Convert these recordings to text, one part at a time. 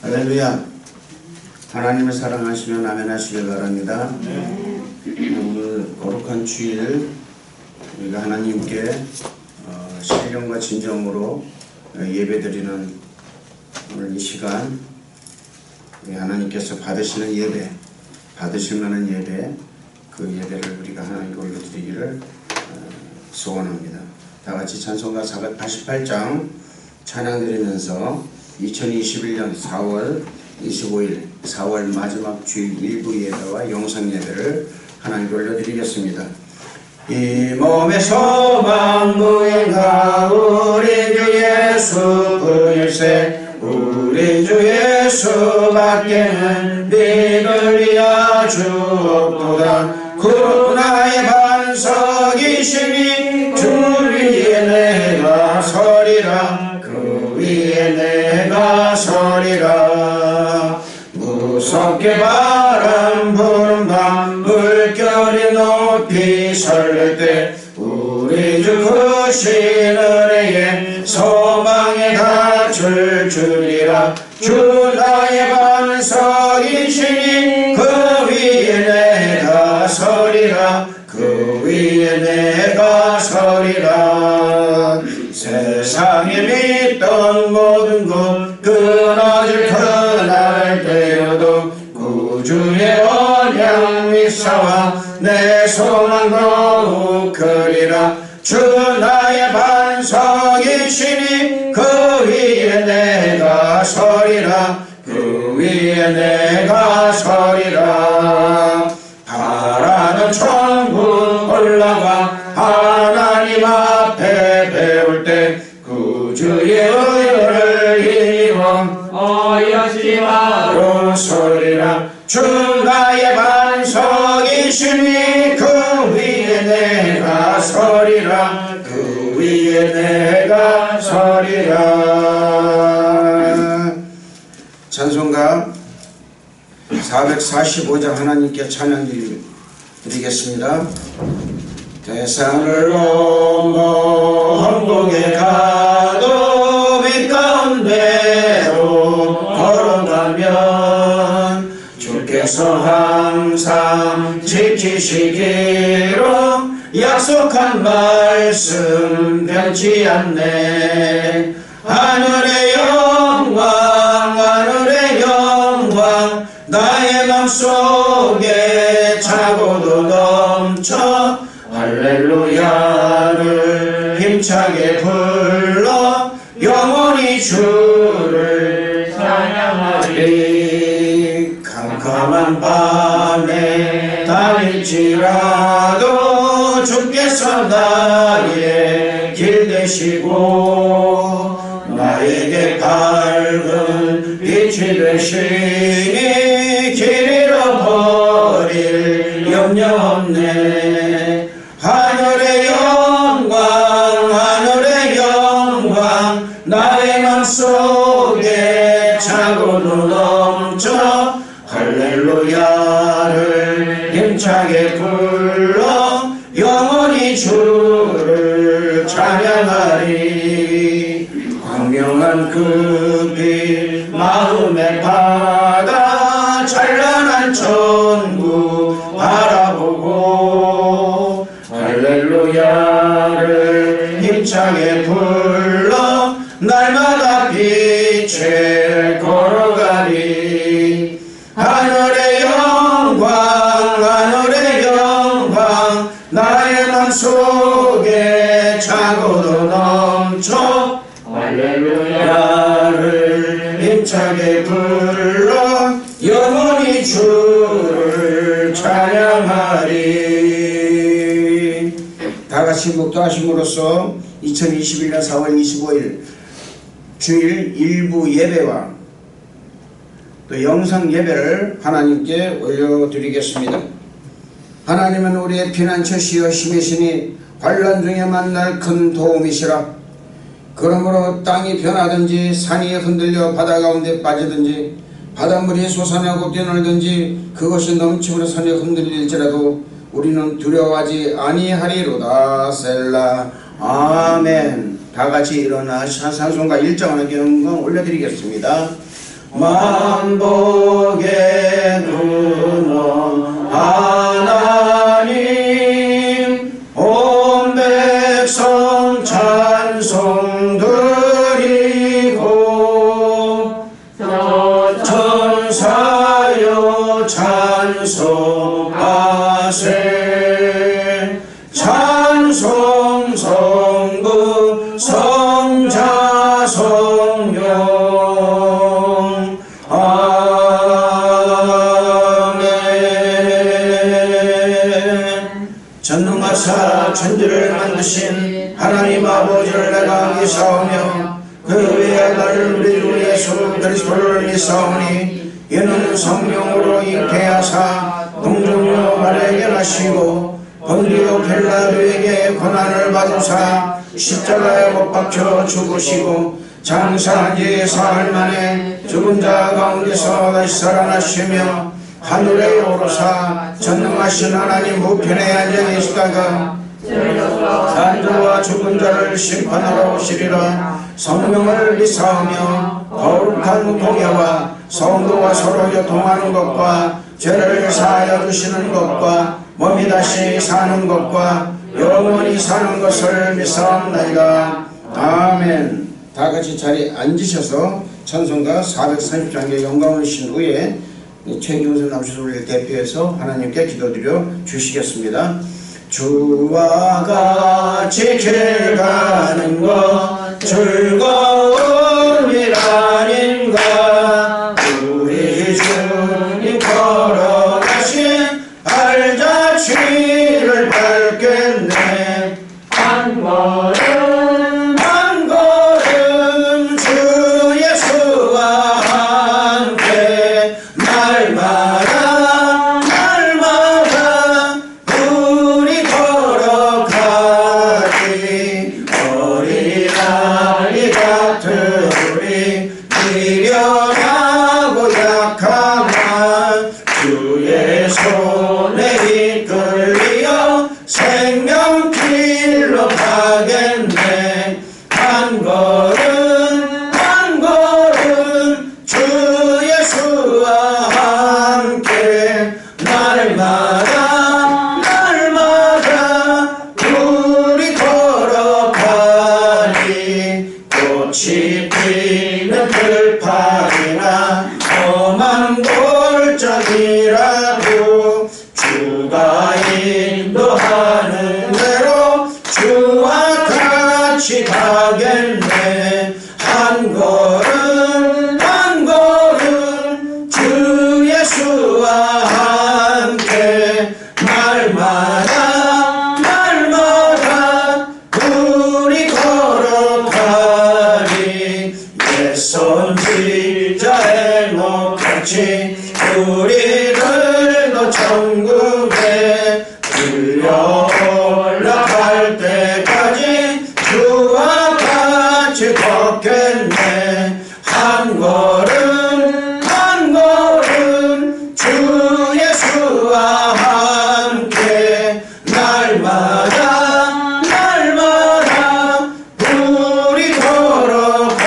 할렐루야. 하나님을 사랑하시면 아멘 하시길 바랍니다. 오늘 거룩한 주일 우리가 하나님께 신령과 진정으로 예배드리는 오늘 이 시간, 하나님께서 받으시는 예배, 받으실 만한 예배, 그 예배를 우리가 하나님께 올려드리기를 소원합니다. 다같이 찬송가 488장 찬양드리면서 2021년 4월 25일 4월 마지막 주일 일부 예배와 영상 예배를 하나님께 올려드리겠습니다. 이 몸의 소망 무인가 우리 주 예수 부일세, 우리 주 예수 밖에는 믿으리야 주 없도다. 구나의 반석이시니 주 위에 내가 서리라, 그 위에 내가 서리라. 무섭게 바람 부는 밤 물결이 높이 설렐 때 우리 주 크신 은혜에 소망에 닿을 줄이라. 주 나의 반석이시니 그 위에 내가 서리라, 그 위에 내가 서리라. 세상에 믿던 모든 것 끊어질 그날 때여도 구주의 언약 믿사와 내 소망 더욱 크리라. 주 나의 반석이시니 그 위에 내가 서리라, 그 위에 내가 서리라. 바라는 천국 올라가 하나님 앞에 배울 때 구주의 의를 힘입어 어여시마로 서리라. 주 나의 반석이시니 그 위에 내가 서리라, 그 위에 내가 서리라. 찬송가 445장 하나님께 찬양 드리겠습니다. 대산을 넘어 헌복에 가도 빛 가운데로 걸어가면 주께서 항상 지키시기로 약속한 말씀 변치 않네. 하늘의 영광, 하늘의 영광, 나의 맘속에 차고도 넘쳐 할렐루야를 힘차게 불러 영원히 주를 찬양하리. 캄캄한 밤에 다닐지라도 주께서 나의 길 되시고 나에게 밝은 빛이 되시니 길 잃어버릴 염려 없네. 하늘의 영광, 하늘의 영광, 나의 맘속에 차고도 넘쳐 할렐루야를 힘차게 불러 영원히 주를 찬양하리. 광명한 그 빛 마음의 바다 찬란한 천국 바라보고 할렐루야를 힘차게 불러 날마다 빛에 걸어가리. 하늘의 영광, 하늘의 영광, 나의 맘속에 차고도 넘쳐 할렐루야를 힘차게 불러 영원히 주를 찬양하리. 다같이 묵도하심으로써 2021년 4월 25일 주일 일부 예배와 또 영상 예배를 하나님께 올려드리겠습니다. 하나님은 우리의 피난처시여 힘이시니 환난 중에 만날 큰 도움이시라. 그러므로 땅이 변하든지 산이 흔들려 바다 가운데 빠지든지 바닷물이 솟아나고 뛰놀든지 그것이 넘침으로 산이 흔들릴지라도 우리는 두려워하지 아니하리로다. 셀라. 아멘. 다같이 일어나 찬송가 1장 하나 경건 올려드리겠습니다. 만복의 근원 하나님 온 백성 찬송 드리고 천사여 찬송하세 찬송 성부 성자 성령 아멘. 전능하사 천지를 만드신 하나님 아버지를 내가 믿사오며 그 외의 아들 우리 주 예수 그리스도를 믿사오니 이는 성령으로 잉태하사 동정녀 마리아에게 나시고 본디오 빌라도에게 고난을 받으사 십자가에 못 박혀 죽으시고 장사한 지 사흘 만에 죽은 자 가운데서 다시 살아나시며 하늘에 오르사 전능하신 하나님 우편에 앉아 계시다가 산자와 죽은 자를 심판하러 오시리라. 성령을 믿사오며 거룩한 공예와 성도와 서로 교통하는 것과 죄를 사하여 주시는 것과 몸이 다시 사는 것과 영원히 사는 것을 믿사옵나이다. 아멘. 다같이 자리에 앉으셔서 찬송가 430장의 영광을 신 후에 최경선 남수소를 대표해서 하나님께 기도드려 주시겠습니다. 주와 같이 길 가는 것 즐거운 일 아닌가. 우리 주님 걸어가신 발자취를 밟겠네. 한 걸음 한 걸음 주 예수와 함께 날마다 날마다 우리 걸어가리. 어린아이 같은 우리 미련하고 약하나 주의 손에 이끌리어 생명길로 가겠네. 한 걸음 한 걸음 주 예수와 함께 날마다 날마다 우리 걸어가니. 꽃이 피는 들판이나 험한 골짜기라도 주가 인도하는 대로 주와 같이 가겠네. 한 걸음 한 걸음 주 예수와 함께 날마다 날마다 우리 걸어가리. 옛손 지자에 높같이 우리들도 천국에 들려 올라갈 때까지 주와 같이 걷겠네. 한 걸음 한 걸음 주 예수와 함께 날마다 날마다 우리 걸어가리.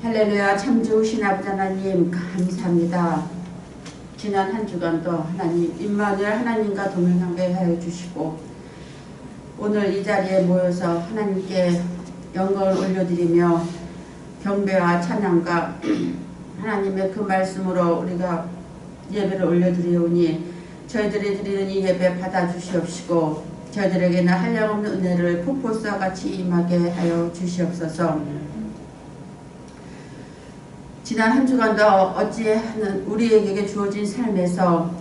할렐루야. 참 좋으신 아버지 하나님 감사합니다. 지난 한 주간도 하나님 임마누엘 하나님과 동행하게 하여 주시고 오늘 이 자리에 모여서 하나님께 영광을 올려드리며 경배와 찬양과 하나님의 그 말씀으로 우리가 예배를 올려드리오니 저희들이 드리는 이 예배 받아주시옵시고 저희들에게는 한량없는 은혜를 폭포수와 같이 임하게 하여 주시옵소서. 지난 한 주간도 어찌하는 우리에게 주어진 삶에서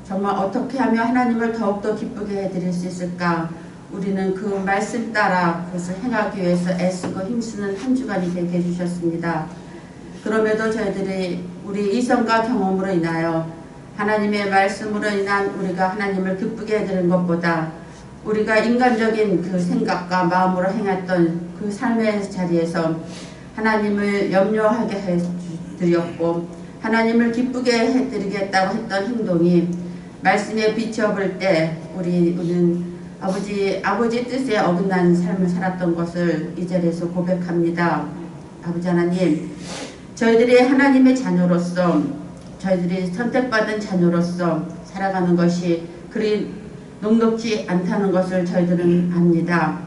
정말 어떻게 하면 하나님을 더욱더 기쁘게 해드릴 수 있을까. 우리는 그 말씀 따라 그것을 행하기 위해서 애쓰고 힘쓰는 한 주간이 되게 해주셨습니다. 그럼에도 저희들이 우리 이성과 경험으로 인하여 하나님의 말씀으로 인한 우리가 하나님을 기쁘게 해드리는 것보다 우리가 인간적인 그 생각과 마음으로 행했던 그 삶의 자리에서 하나님을 염려하게 해드렸고 하나님을 기쁘게 해드리겠다고 했던 행동이 말씀에 비춰볼 때 우리는 아버지 뜻에 어긋난 삶을 살았던 것을 이 자리에서 고백합니다. 아버지 하나님, 저희들이 하나님의 자녀로서, 저희들이 선택받은 자녀로서 살아가는 것이 그리 녹록지 않다는 것을 저희들은 압니다.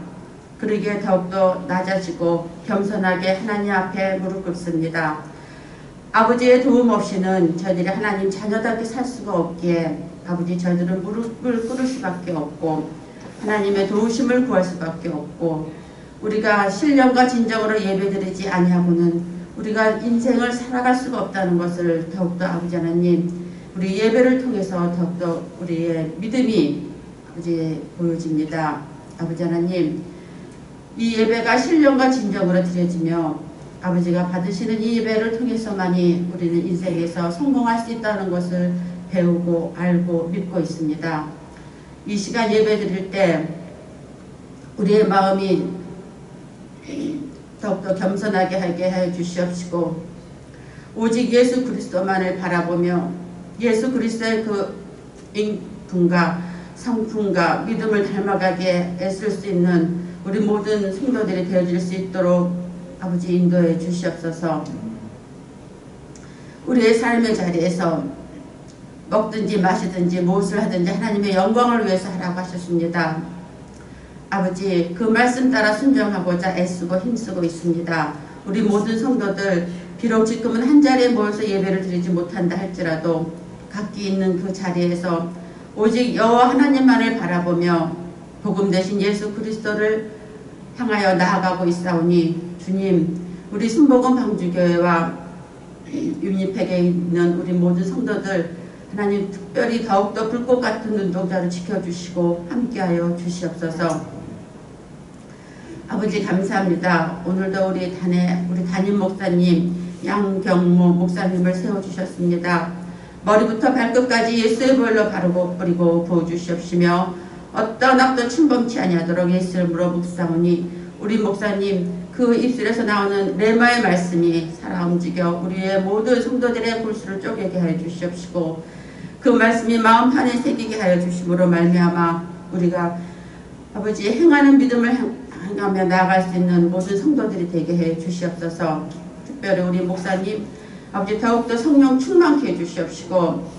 그러기에 더욱더 낮아지고 겸손하게 하나님 앞에 무릎 꿇습니다. 아버지의 도움 없이는 저희들이 하나님 자녀답게 살 수가 없기에 아버지 저희들은 무릎을 꿇을 수밖에 없고 하나님의 도우심을 구할 수밖에 없고 우리가 신령과 진정으로 예배드리지 아니하고는 우리가 인생을 살아갈 수가 없다는 것을 더욱더 아버지 하나님 우리 예배를 통해서 더욱더 우리의 믿음이 아버지 보여집니다. 아버지 하나님 이 예배가 신령과 진정으로 드려지며 아버지가 받으시는 이 예배를 통해서만이 우리는 인생에서 성공할 수 있다는 것을 배우고 알고 믿고 있습니다. 이 시간 예배 드릴 때 우리의 마음이 더욱더 겸손하게 하게 해 주시옵시고 오직 예수 그리스도만을 바라보며 예수 그리스도의 그 인품과 성품과 믿음을 닮아가게 애쓸 수 있는 우리 모든 성도들이 되어질 수 있도록 아버지 인도해 주시옵소서. 우리의 삶의 자리에서 먹든지 마시든지 무엇을 하든지 하나님의 영광을 위해서 하라고 하셨습니다. 아버지 그 말씀 따라 순종하고자 애쓰고 힘쓰고 있습니다. 우리 모든 성도들 비록 지금은 한 자리에 모여서 예배를 드리지 못한다 할지라도 각기 있는 그 자리에서 오직 여호와 하나님만을 바라보며 복음 대신 예수 그리스도를 향하여 나아가고 있사오니 주님 우리 순복음 방주교회와 율립회에 있는 우리 모든 성도들 하나님 특별히 더욱더 불꽃 같은 눈동자를 지켜주시고 함께하여 주시옵소서. 아버지 감사합니다. 오늘도 우리 담임 목사님 양경모 목사님을 세워주셨습니다. 머리부터 발끝까지 예수의 보혈로 바르고 뿌리고 부어주시옵시며 어떤 악도 침범치 아니하도록 예수 이름으로 묵사오니 우리 목사님 그 입술에서 나오는 레마의 말씀이 살아 움직여 우리의 모든 성도들의 골수를 쪼개게 하여 주시옵시고 그 말씀이 마음판에 새기게 하여 주심으로 말미암아 우리가 아버지 행하는 믿음을 행하며 나아갈 수 있는 모든 성도들이 되게 해 주시옵소서. 특별히 우리 목사님 아버지 더욱더 성령 충만케 해 주시옵시고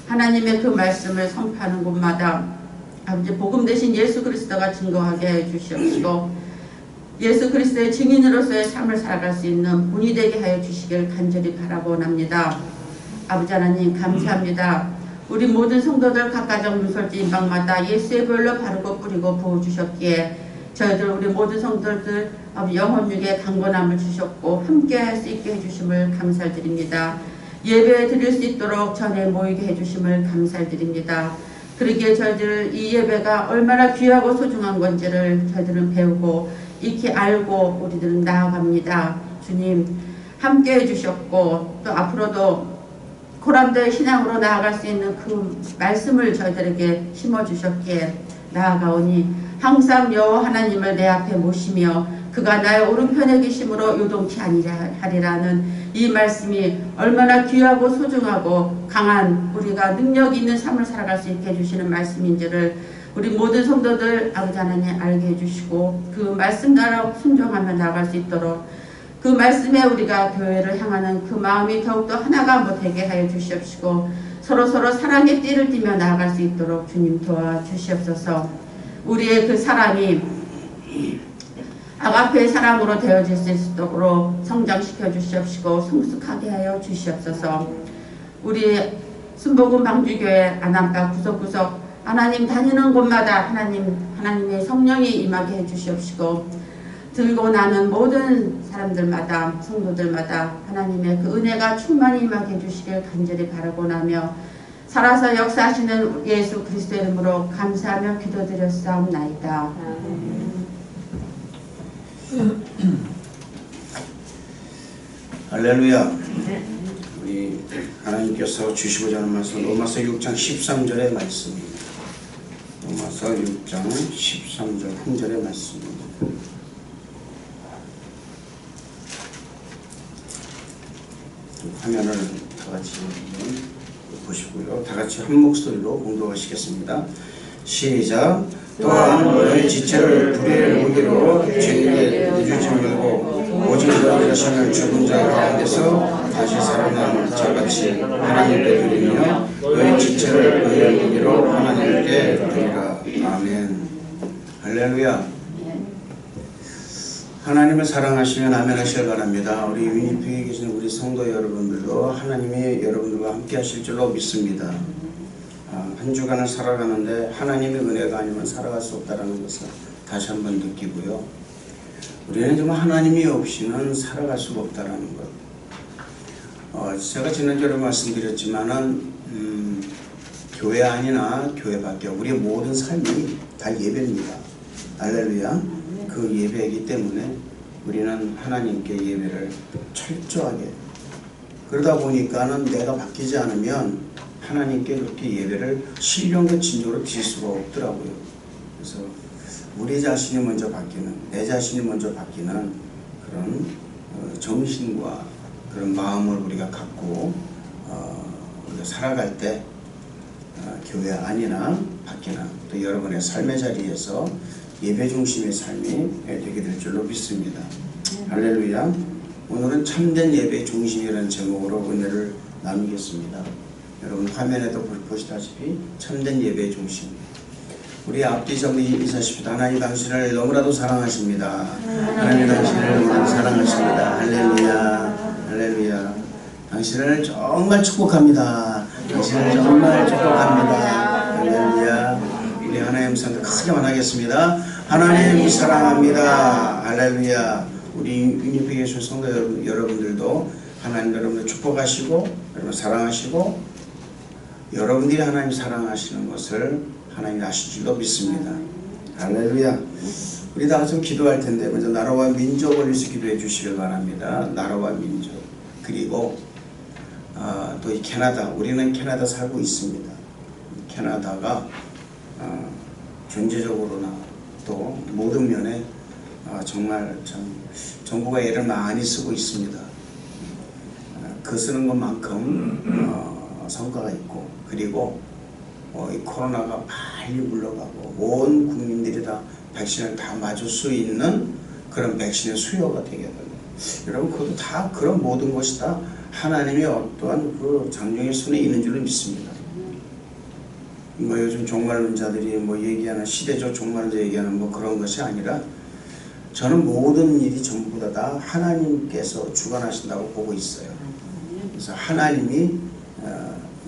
하나님의 그 말씀을 선포하는 곳마다 아버지 복음 대신 예수 그리스도가 증거하게 해 주시옵시고 예수 그리스도의 증인으로서의 삶을 살아갈 수 있는 본이 되게 하여 주시길 간절히 바라고옵니다. 아버지 하나님 감사합니다. 우리 모든 성도들 각가정 문설지 인방마다 예수의 보혈로 바르고 뿌리고 부어주셨기에 저희들 우리 모든 성도들 영혼육에 강건함을 주셨고 함께할 수 있게 해주심을 감사드립니다. 예배 드릴 수 있도록 전에 모이게 해주심을 감사드립니다. 그러기에 저희들 이 예배가 얼마나 귀하고 소중한 건지를 저희들은 배우고 익히 알고 우리들은 나아갑니다. 주님 함께 해주셨고 또 앞으로도 고람도의 신앙으로 나아갈 수 있는 그 말씀을 저희들에게 심어주셨기에 나아가오니 항상 여호와 하나님을 내 앞에 모시며 그가 나의 오른편에 계심으로 요동치 아니하리라는 이 말씀이 얼마나 귀하고 소중하고 강한 우리가 능력 있는 삶을 살아갈 수 있게 해주시는 말씀인지를 우리 모든 성도들 아버지 하나님 알게 해주시고 그 말씀대로 순종하며 나아갈 수 있도록 그 말씀에 우리가 교회를 향하는 그 마음이 더욱더 하나가 되게 하여 주시옵시고 서로 사랑의 띠를 띠며 나아갈 수 있도록 주님 도와주시옵소서. 우리의 그 사랑이 아가페의 사랑으로 되어질 수 있도록 성장시켜 주시옵시고 성숙하게 하여 주시옵소서. 우리 순복음 방주교회 안암가 구석구석 하나님 다니는 곳마다 하나님의 성령이 임하게 해 주시옵시고 들고 나는 모든 사람들마다 성도들마다 하나님의 그 은혜가 충만히 임하게 해 주시길 간절히 바라고 나며 살아서 역사하시는 예수 그리스도의 이름으로 감사하며 기도드렸사옵나이다. 할렐루야. 우리 하나님께서 주시고자 하는 말씀 로마서 6장 13절의 말씀입니다. 로마서 6장 13절 한 절의 말씀입니다. 화면을 다 같이 보시고요. 다 같이 한 목소리로 공독하시겠습니다. 시작. 또한 너의 지체를 불의의 무기로 죄인에게 내주지 말고 오직 너희 자신을 죽은 자 가운데서 다시 살아난 자같이 하나님께 드리며 너희 지체를 의의 무기로 하나님께 드리라. 아멘. 할렐루야. 하나님을 사랑하시면 아멘 하시길 바랍니다. 우리 위니펙에 계신 우리 성도 여러분들도 하나님이 여러분들과 함께 하실 줄로 믿습니다. 한 주간을 살아가는데 하나님의 은혜가 아니면 살아갈 수 없다는 것을 다시 한번 느끼고요. 우리는 정말 하나님이 없이는 살아갈 수가 없다는 것. 제가 지난주에 말씀드렸지만은 교회 아니나 교회 밖에 우리의 모든 삶이 다 예배입니다. 할렐루야. 그 예배이기 때문에 우리는 하나님께 예배를 철저하게, 그러다 보니까는 내가 바뀌지 않으면 하나님께 그렇게 예배를 신령과 진정으로 드릴 수가 없더라고요. 그래서 우리 자신이 먼저 바뀌는, 내 자신이 먼저 바뀌는 그런 정신과 그런 마음을 우리가 갖고 우리가 살아갈 때 교회 안이나 밖이나 또 여러분의 삶의 자리에서 예배 중심의 삶이 되게 될 줄로 믿습니다. 할렐루야. 오늘은 참된 예배 중심이라는 제목으로 은혜를 나누겠습니다. 여러분 화면에도 보시다시피 참된 예배 중심. 우리 앞뒤 정리 인사하십시다. 하나님 당신을 너무나도 사랑하십니다. 하나님 당신을 너무나도 사랑하십니다. 할렐루야. 할렐루야. 당신을 정말 축복합니다. 당신을 정말 축복합니다. 할렐루야. 우리 하나님 성도 크게 만나겠습니다. 하나님 사랑합니다. 할렐루야. 우리 위니펙에 계신 성도 여러분들도 하나님 여러분을 축복하시고 여러분 사랑하시고 여러분들이 하나님 사랑하시는 것을 하나님 아실 줄로 믿습니다. 할렐루야. 우리 다 같이 기도할 텐데 먼저 나라와 민족을 위해서 기도해 주시길 바랍니다. 나라와 민족. 그리고 또 이 캐나다, 우리는 캐나다 살고 있습니다. 캐나다가 경제적으로나 또 모든 면에 정말 참 정부가 애를 많이 쓰고 있습니다. 그 쓰는 것만큼 성과가 있고, 그리고 이 코로나가 빨리 물러가고 온 국민들이 다 백신을 다 맞을 수 있는 그런 백신의 수요가 되게 됩니다. 여러분 그것도 다 그런 모든 것이 다 하나님의 어떠한 그 장정의 손에 있는 줄로 믿습니다. 뭐 요즘 종말론자들이 뭐 얘기하는 시대적 종말론자 얘기하는 뭐 그런 것이 아니라 저는 모든 일이 전부 다 하나님께서 주관하신다고 보고 있어요. 그래서 하나님이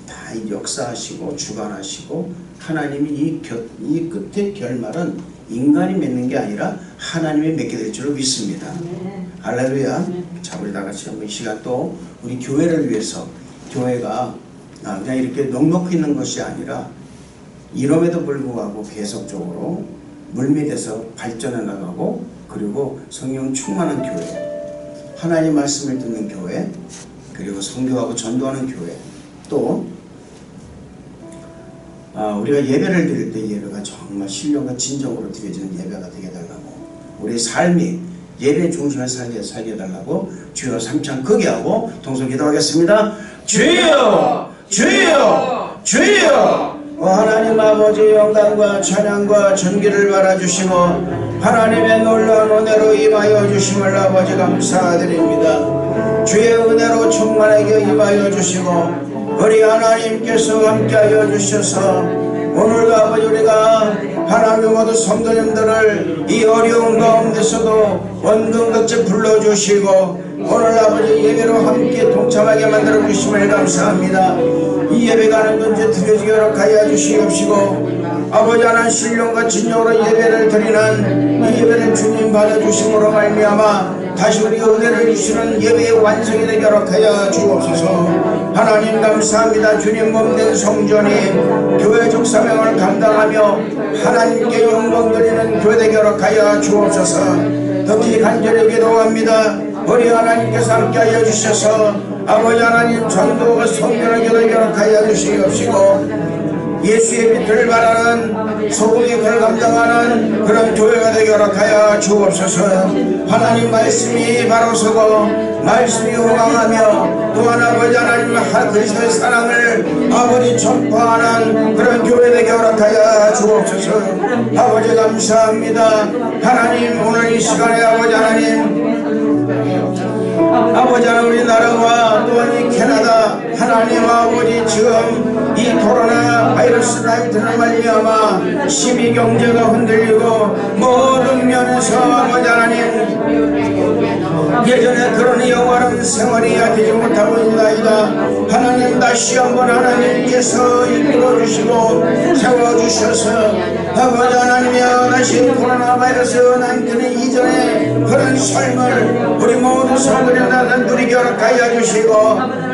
다 역사하시고 주관하시고 하나님이 이 끝의 결말은 인간이 맺는 게 아니라 하나님이 맺게 될 줄로 믿습니다. 할렐루야. 자, 우리 다 같이 한번 이 시간 또 우리 교회를 위해서, 교회가 그냥 이렇게 넉넉히 있는 것이 아니라 이럼에도 불구하고 계속적으로 물밑에서 발전해 나가고, 그리고 성령 충만한 교회, 하나님 말씀을 듣는 교회, 그리고 선교하고 전도하는 교회, 또 우리가 예배를 드릴 때 예배가 정말 신령과 진정으로 드려지는 예배가 되게 달라고, 우리 삶이 예배 중심의 삶에 살게 해달라고 주여 삼창 크게 하고 동성 기도하겠습니다. 주여 주여 주여. 하나님 아버지 영광과 찬양과 존귀를 받아주시고 하나님의 놀라운 은혜로 임하여 주심을 아버지 감사드립니다. 주의 은혜로 충만하게 임하여 주시고 우리 하나님께서 함께하여 주셔서 오늘도 아버지 우리가 하나님 모두 성도님들을 이 어려운 가운데서도 원근같이 불러주시고 오늘 아버지 예배로 함께 동참하게 만들어 주심을 감사합니다. 이 예배가 하나님께 드려지게 허락하여 주시옵시고 아버지 하나님 신령과 진정으로 예배를 드리는 이 예배를 주님 받아주심으로 말미암아 다시 우리 은혜를 주시는 예배의 완성이 되게 허락하여 주옵소서. 하나님 감사합니다. 주님 몸된 성전이 교회적 사명을 감당하며 하나님께 영광 드리는 교회 되게 허락하여 주옵소서. 특히 간절히 기도합니다. 우리 하나님께서 함께하여 주셔서 아버지 하나님 전도가 성결하게 되게 허락하여 주시옵시고 예수의 빛을 바라는 소금이 그를 감당하는 그런 교회가 되게 허락하여 주옵소서. 하나님 말씀이 바로 서고 말씀이 호강하며 또한 아버지 하나님 그리스도의 사랑을 아버지 전파하는 그런 교회 되게 허락하여 주옵소서. 아버지 감사합니다. 하나님 오늘 이 시간에 아버지 하나님 우리나라와 또한 이 캐나다 하나님 아버지 지금 이 코로나 바이러스 19로 말미암아 시비 경제가 흔들리고 모든 면에서 아버지 하나님 예전에 그런 영원한 생활이 되지 못하고 있나이다. 하나님 다시 한번 하나님께서 이끌어주시고 세워주셔서 아버지 하나님이여 다시 코로나 바이러스 19 이전에 그런 삶을 우리 모든 성도들 다 누리게 허락하여 주시고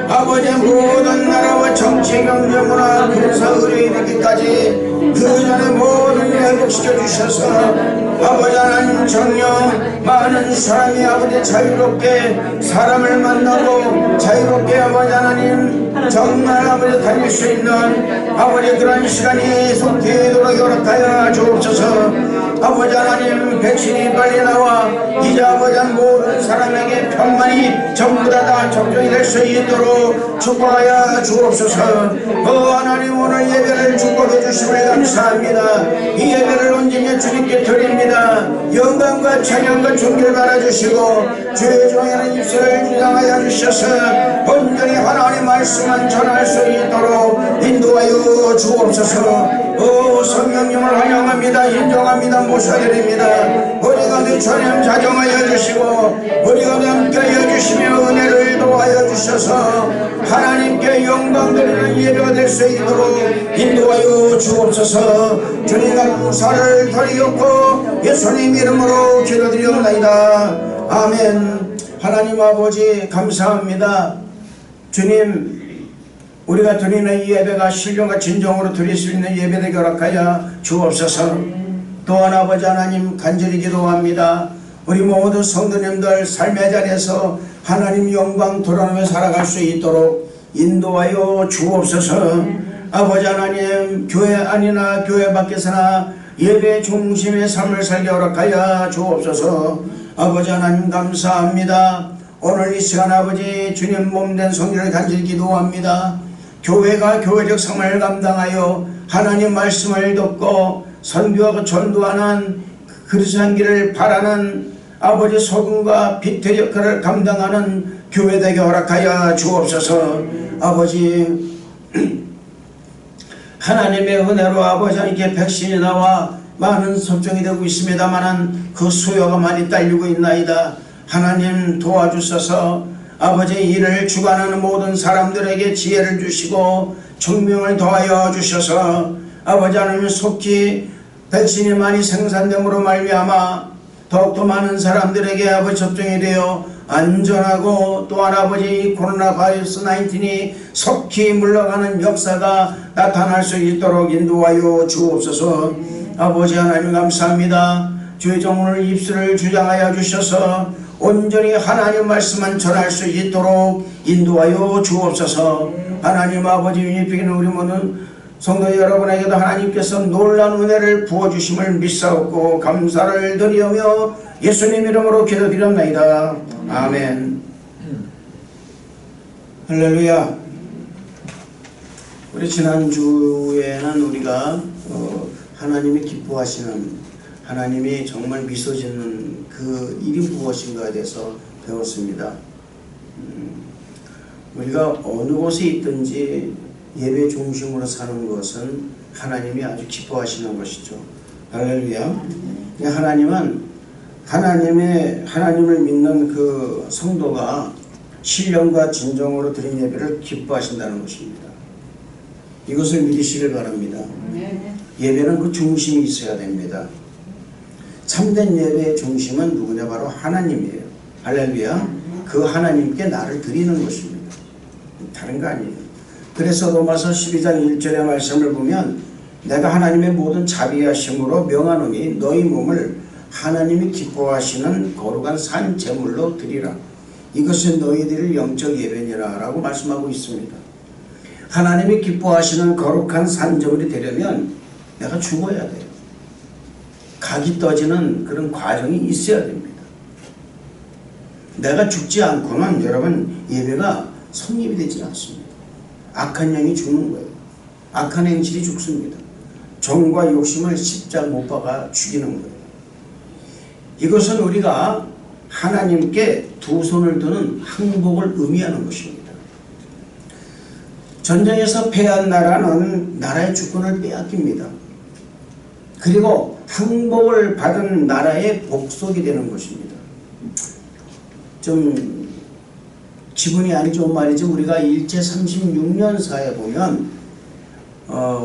아버지 모든 나라와 정치 경제 문화 군사 의료 이르기까지 그 전에 모든 회복시켜 주셔서 아버지 하나님 정녕 많은 사람이 아버지 자유롭게 사람을 만나고 자유롭게 아버지 하나님 정말 아버지 다닐 수 있는 아버지 그런 시간이 속히 돌아오게 허락하여 주옵소서. 아버지 하나님 백신이 빨리 나와 이제 아버지 모든 사람에게 편만이 전부 다 접종이 될 수 있도록 축복하여 주옵소서. 하나님 오늘 예배를 축복해 주심을 감사합니다. 이 예배를 온전히 주님께 드립니다. 영광과 찬양과 존귀를 받아주시고 주의 종에는 입술을 주장하여 주셔서 온전히 하나님 말씀만 전할 수 있도록 인도하여 주옵소서. 성령님을 환영합니다. 인정합니다. 모셔드립니다. 우리 가운데 전염 자정하여 주시고 우리 가운데 함께하여 주시며 은혜를 도하여 주셔서 하나님께 영광 드리는 예배가 될 수 있도록 인도하여 주옵소서. 주님 감사를 드리옵고 예수님 이름으로 기도드리옵나이다. 아멘. 하나님 아버지 감사합니다. 주님 우리가 드리는 이 예배가 신령과 진정으로 드릴 수 있는 예배 되게 허락하여 주옵소서. 또한 아버지 하나님 간절히 기도합니다. 우리 모든 성도님들 삶의 자리에서 하나님 영광 드러내며 살아갈 수 있도록 인도하여 주옵소서. 아버지 하나님 교회 안이나 교회 밖에서나 예배 중심의 삶을 살게 허락하여 주옵소서. 아버지 하나님 감사합니다. 오늘 이 시간 아버지 주님 몸된 성령을 간절히 기도합니다. 교회가 교회적 삶을 감당하여 하나님 말씀을 듣고 선교하고 전도하는 그리스도의 길을 바라는 아버지 소금과 빛의 역할을 감당하는 교회 되게 허락하여 주옵소서. 아버지 하나님의 은혜로 아버지 하나님께 백신이 나와 많은 접종이 되고 있습니다만 그 수요가 많이 딸리고 있나이다. 하나님 도와주셔서 아버지 이를 주관하는 모든 사람들에게 지혜를 주시고 총명을 더하여 주셔서 아버지 하나님 속히 백신이 많이 생산됨으로 말미암아 더욱더 많은 사람들에게 아버지 접종이 되어 안전하고 또한 아버지 코로나 바이러스 19이 속히 물러가는 역사가 나타날 수 있도록 인도하여 주옵소서. 아버지 하나님 감사합니다. 주의 종을 입술을 주장하여 주셔서 온전히 하나님 말씀만 전할 수 있도록 인도하여 주옵소서. 하나님 아버지 유니피는 우리 모든 성도 여러분에게도 하나님께서 놀라운 은혜를 부어주심을 믿사옵고 감사를 드리며 예수님 이름으로 기도드렸나이다. 아멘. 할렐루야. 우리 지난주에는 우리가 하나님이 기뻐하시는 하나님이 정말 미소 짓는 그 일이 무엇인가에 대해서 배웠습니다. 우리가 어느 곳에 있든지 예배 중심으로 사는 것은 하나님이 아주 기뻐하시는 것이죠. 할렐루야. 하나님은 하나님을 믿는 그 성도가 신령과 진정으로 드린 예배를 기뻐하신다는 것입니다. 이것을 믿으시길 바랍니다. 예배는 그 중심이 있어야 됩니다. 참된 예배의 중심은 누구냐? 바로 하나님이에요. 할렐루야. 그 하나님께 나를 드리는 것입니다. 다른 거 아니에요. 그래서 로마서 12장 1절의 말씀을 보면 내가 하나님의 모든 자비하심으로 명하노니 너희 몸을 하나님이 기뻐하시는 거룩한 산 제물로 드리라. 이것은 너희들의 영적 예배니라 라고 말씀하고 있습니다. 하나님이 기뻐하시는 거룩한 산적이 되려면 내가 죽어야 돼요. 각이 떠지는 그런 과정이 있어야 됩니다. 내가 죽지 않고는 여러분 예배가 성립이 되지 않습니다. 악한 영이 죽는 거예요. 악한 행실이 죽습니다. 정과 욕심을 십자가 못 박아 죽이는 거예요. 이것은 우리가 하나님께 두 손을 드는 항복을 의미하는 것입니다. 전쟁에서 패한 나라는 나라의 주권을 빼앗깁니다. 그리고 항복을 받은 나라의 복속이 되는 것입니다. 좀 기분이 안 좋은 말이죠. 우리가 일제 36년사에 보면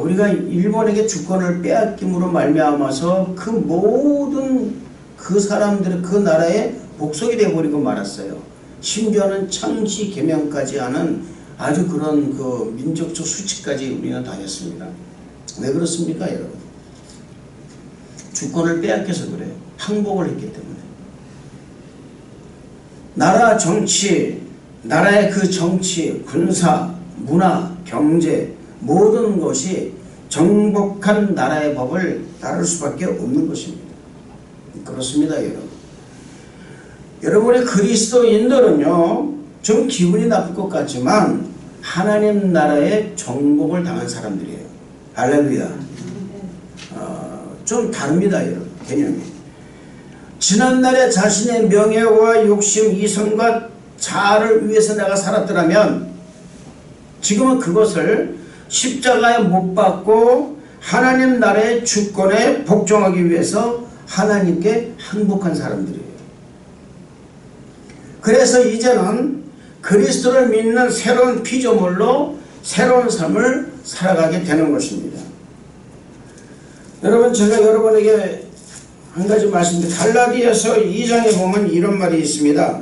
우리가 일본에게 주권을 빼앗김으로 말미암아서 그 모든 그 사람들의 그 나라의 복속이 되어버리고 말았어요. 심지어는 창씨 개명까지 하는 아주 그런 그 민족적 수치까지 우리는 당했습니다. 왜 그렇습니까, 여러분? 주권을 빼앗겨서 그래요. 항복을 했기 때문에. 나라 정치, 나라의 그 정치, 군사, 문화, 경제 모든 것이 정복한 나라의 법을 따를 수밖에 없는 것입니다. 그렇습니다, 여러분. 여러분의 그리스도인들은요, 좀 기분이 나쁠 것 같지만 하나님 나라의 정복을 당한 사람들이에요. 할렐루야. 좀 다릅니다, 여러분. 개념이. 지난날에 자신의 명예와 욕심, 이성과 자아를 위해서 내가 살았더라면 지금은 그것을 십자가에 못 박고 하나님 나라의 주권에 복종하기 위해서 하나님께 항복한 사람들이에요. 그래서 이제는 그리스도를 믿는 새로운 피조물로 새로운 삶을 살아가게 되는 것입니다. 여러분, 제가 여러분에게 한 가지 말씀드립니다. 갈라디아서 2장에 보면 이런 말이 있습니다.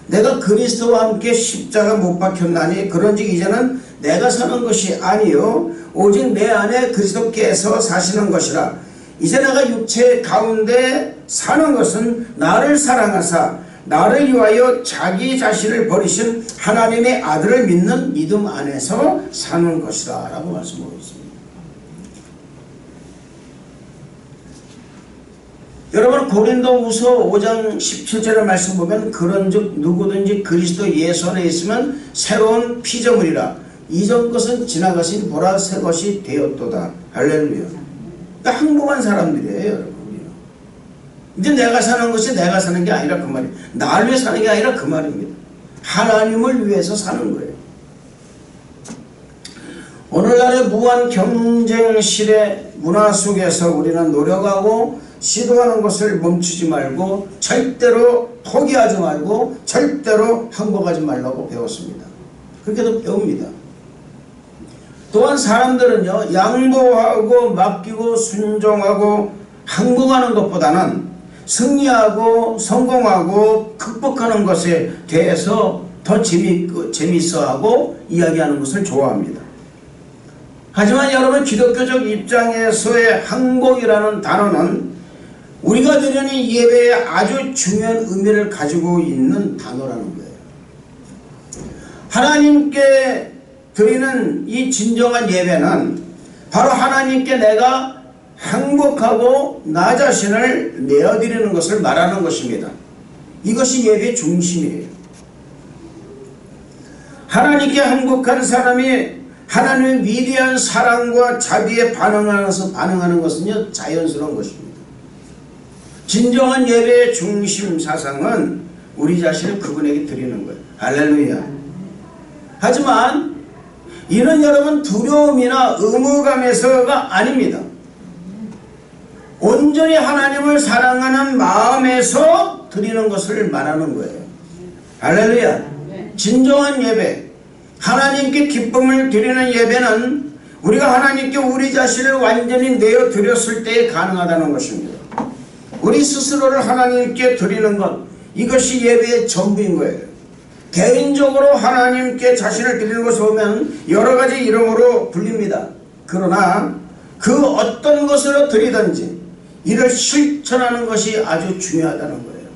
내가 그리스도와 함께 십자가 못 박혔나니 그런즉 이제는 내가 사는 것이 아니요 오직 내 안에 그리스도께서 사시는 것이라. 이제 내가 육체 가운데 사는 것은 나를 사랑하사 나를 위하여 자기 자신을 버리신 하나님의 아들을 믿는 믿음 안에서 사는 것이라 라고 말씀하고 있습니다. 여러분, 고린도후서 5장 17절의 말씀 보면 그런즉 누구든지 그리스도 예수 안에 있으면 새로운 피조물이라. 이전 것은 지나가신 보라 새 것이 되었도다. 할렐루야. 그러니까 항복한 사람들이에요, 여러분. 이제 내가 사는 것이 내가 사는 게 아니라 그 말이에요. 나를 위해 사는 게 아니라 그 말입니다. 하나님을 위해서 사는 거예요. 오늘날의 무한 경쟁실의 문화 속에서 우리는 노력하고 시도하는 것을 멈추지 말고 절대로 포기하지 말고 절대로 항복하지 말라고 배웠습니다. 그렇게도 배웁니다. 또한 사람들은요, 양보하고 맡기고 순종하고 항복하는 것보다는 승리하고 성공하고 극복하는 것에 대해서 더 재미있어하고 이야기하는 것을 좋아합니다. 하지만 여러분, 기독교적 입장에서의 항복이라는 단어는 우리가 드리는 예배에 아주 중요한 의미를 가지고 있는 단어라는 거예요. 하나님께 드리는 이 진정한 예배는 바로 하나님께 내가 항복하고 나 자신을 내어드리는 것을 말하는 것입니다. 이것이 예배의 중심이에요. 하나님께 항복한 사람이 하나님의 위대한 사랑과 자비에 반응하는 것은요, 자연스러운 것입니다. 진정한 예배의 중심 사상은 우리 자신을 그분에게 드리는 거예요. 할렐루야. 하지만 이는 여러분 두려움이나 의무감에서가 아닙니다. 온전히 하나님을 사랑하는 마음에서 드리는 것을 말하는 거예요. 할렐루야. 진정한 예배, 하나님께 기쁨을 드리는 예배는 우리가 하나님께 우리 자신을 완전히 내어드렸을 때에 가능하다는 것입니다. 우리 스스로를 하나님께 드리는 것, 이것이 예배의 전부인 거예요. 개인적으로 하나님께 자신을 드리는 것을 보면 여러 가지 이름으로 불립니다. 그러나 그 어떤 것으로 드리든지 이를 실천하는 것이 아주 중요하다는 거예요.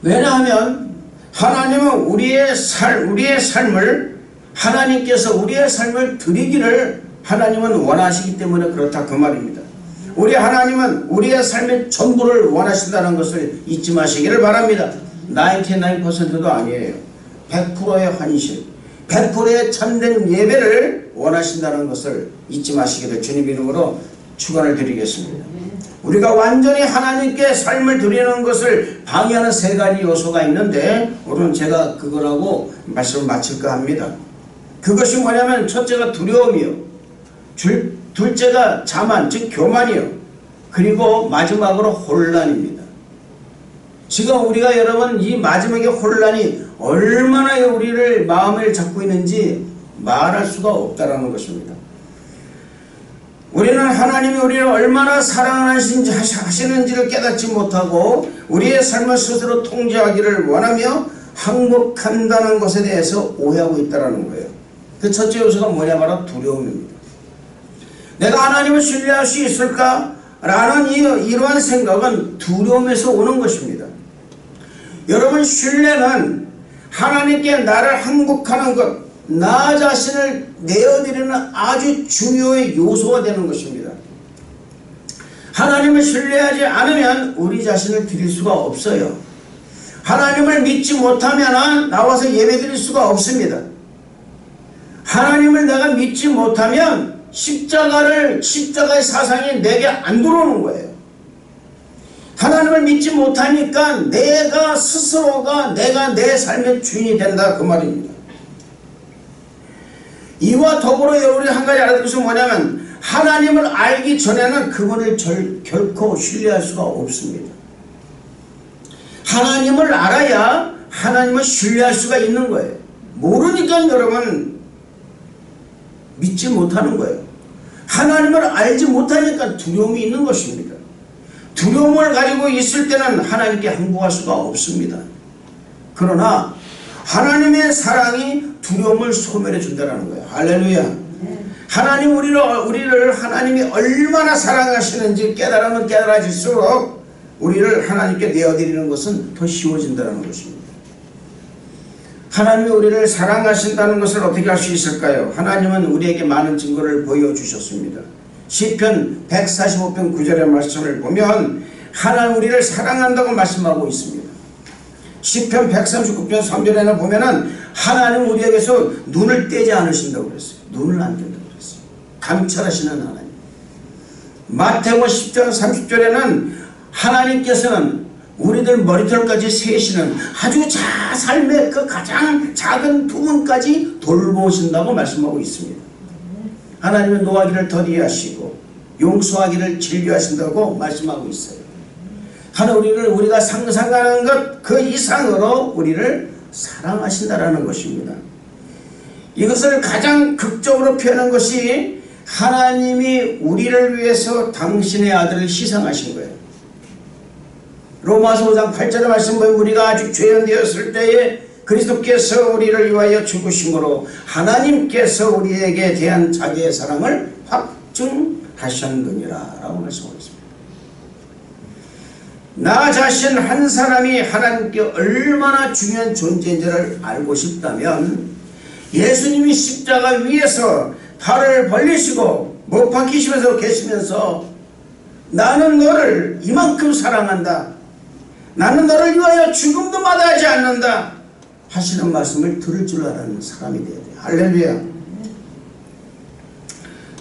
왜냐하면 하나님은 우리의 삶을 하나님께서 우리의 삶을 드리기를 하나님은 원하시기 때문에 그렇다 그 말입니다. 우리 하나님은 우리의 삶의 전부를 원하신다는 것을 잊지 마시기를 바랍니다. 99%도 아니에요. 100%의 환실, 100%의 참된 예배를 원하신다는 것을 잊지 마시기를 주님 이름으로 축원을 드리겠습니다. 우리가 완전히 하나님께 삶을 드리는 것을 방해하는 세 가지 요소가 있는데 오늘은 제가 그거라고 말씀을 마칠까 합니다. 그것이 뭐냐면 첫째가 두려움이요, 둘째가 자만 즉 교만이요, 그리고 마지막으로 혼란입니다. 지금 우리가 여러분 이 마지막의 혼란이 얼마나 우리를 마음을 잡고 있는지 말할 수가 없다라는 것입니다. 우리는 하나님이 우리를 얼마나 사랑하시는지를 깨닫지 못하고 우리의 삶을 스스로 통제하기를 원하며 항복한다는 것에 대해서 오해하고 있다는 거예요. 그 첫째 요소가 뭐냐, 바로 두려움입니다. 내가 하나님을 신뢰할 수 있을까? 라는 이러한 생각은 두려움에서 오는 것입니다. 여러분, 신뢰는 하나님께 나를 항복하는 것, 나 자신을 내어드리는 아주 중요한 요소가 되는 것입니다. 하나님을 신뢰하지 않으면 우리 자신을 드릴 수가 없어요. 하나님을 믿지 못하면 나와서 예배 드릴 수가 없습니다. 하나님을 내가 믿지 못하면 십자가의 사상이 내게 안 들어오는 거예요. 하나님을 믿지 못하니까 내가 스스로가 내가 내 삶의 주인이 된다 그 말입니다. 이와 더불어 우리 한 가지 알아야 될 것은 뭐냐면 하나님을 알기 전에는 그분을 결코 신뢰할 수가 없습니다. 하나님을 알아야 하나님을 신뢰할 수가 있는 거예요. 모르니까 여러분 믿지 못하는 거예요. 하나님을 알지 못하니까 두려움이 있는 것입니다. 두려움을 가지고 있을 때는 하나님께 항복할 수가 없습니다. 그러나 하나님의 사랑이 두려움을 소멸해 준다는 거예요. 할렐루야. 하나님 우리를 하나님이 얼마나 사랑하시는지 깨달으면 깨달아질수록 우리를 하나님께 내어드리는 것은 더 쉬워진다는 것입니다. 하나님이 우리를 사랑하신다는 것을 어떻게 할 수 있을까요? 하나님은 우리에게 많은 증거를 보여주셨습니다. 시편 145편 9절의 말씀을 보면 하나님 우리를 사랑한다고 말씀하고 있습니다. 시편 139편 3절에는 보면은 하나님 우리에게서 눈을 떼지 않으신다고 그랬어요. 눈을 안 뗀다고 그랬어요. 감찰하시는 하나님. 마태복음 10장 30절에는 하나님께서는 우리들 머리털까지 세시는 아주 삶의 그 가장 작은 부분까지 돌보신다고 말씀하고 있습니다. 하나님은 노하기를 더디게 하시고 용서하기를 즐겨하신다고 말씀하고 있어요. 하나님 우리가 상상하는 것 그 이상으로 우리를 사랑하신다라는 것입니다. 이것을 가장 극적으로 표현한 것이 하나님이 우리를 위해서 당신의 아들을 희생하신 거예요. 로마서 5장 8절의 말씀 보면 우리가 아직 죄인되었을 때에 그리스도께서 우리를 위하여 죽으심으로 하나님께서 우리에게 대한 자기의 사랑을 확증하셨느니라 라고 말씀하고 있습니다. 나 자신 한 사람이 하나님께 얼마나 중요한 존재인지를 알고 싶다면 예수님이 십자가 위에서 팔을 벌리시고 못 박히시면서 계시면서 나는 너를 이만큼 사랑한다, 나는 너를 위하여 죽음도 마다하지 않는다 하시는 말씀을 들을 줄 아는 사람이 되어야 돼요. 할렐루야.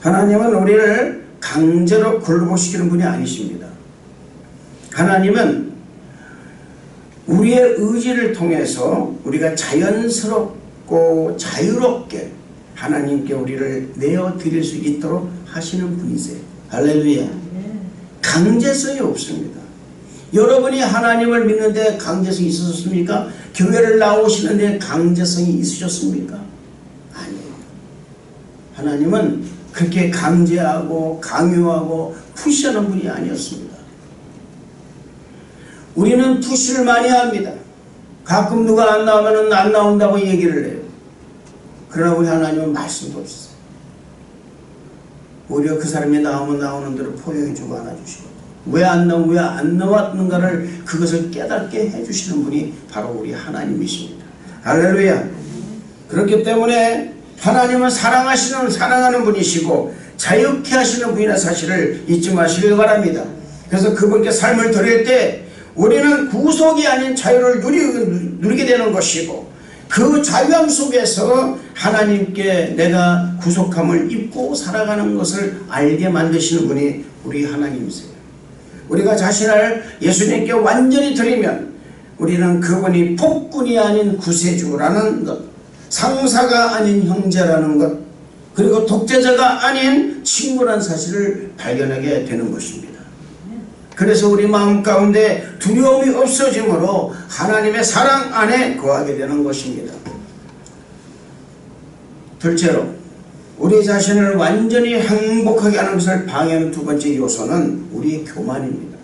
하나님은 우리를 강제로 굴복시키는 분이 아니십니다. 하나님은 우리의 의지를 통해서 우리가 자연스럽고 자유롭게 하나님께 우리를 내어드릴 수 있도록 하시는 분이세요. 할렐루야. 강제성이 없습니다. 여러분이 하나님을 믿는데 강제성이 있으셨습니까? 교회를 나오시는데 강제성이 있으셨습니까? 아니에요. 하나님은 그렇게 강제하고 강요하고 푸시하는 분이 아니었습니다. 우리는 푸시를 많이 합니다. 가끔 누가 안 나오면 안 나온다고 얘기를 해요. 그러나 우리 하나님은 말씀도 없어요. 오히려 그 사람이 나오면 나오는 대로 포용해 주고 안아주시고 왜 안 나왔는가를 그것을 깨닫게 해주시는 분이 바로 우리 하나님이십니다. 할렐루야. 그렇기 때문에 하나님은 사랑하는 분이시고 자유케 하시는 분이라는 사실을 잊지 마시길 바랍니다. 그래서 그분께 삶을 드릴 때 우리는 구속이 아닌 자유를 누리게 되는 것이고, 그 자유함 속에서 하나님께 내가 구속함을 입고 살아가는 것을 알게 만드시는 분이 우리 하나님이세요. 우리가 자신을 예수님께 완전히 드리면 우리는 그분이 폭군이 아닌 구세주라는 것, 상사가 아닌 형제라는 것, 그리고 독재자가 아닌 친구라는 사실을 발견하게 되는 것입니다. 그래서 우리 마음 가운데 두려움이 없어지므로 하나님의 사랑 안에 거하게 되는 것입니다. 둘째로, 우리 자신을 완전히 행복하게 하는 것을 방해하는 두 번째 요소는 우리의 교만입니다.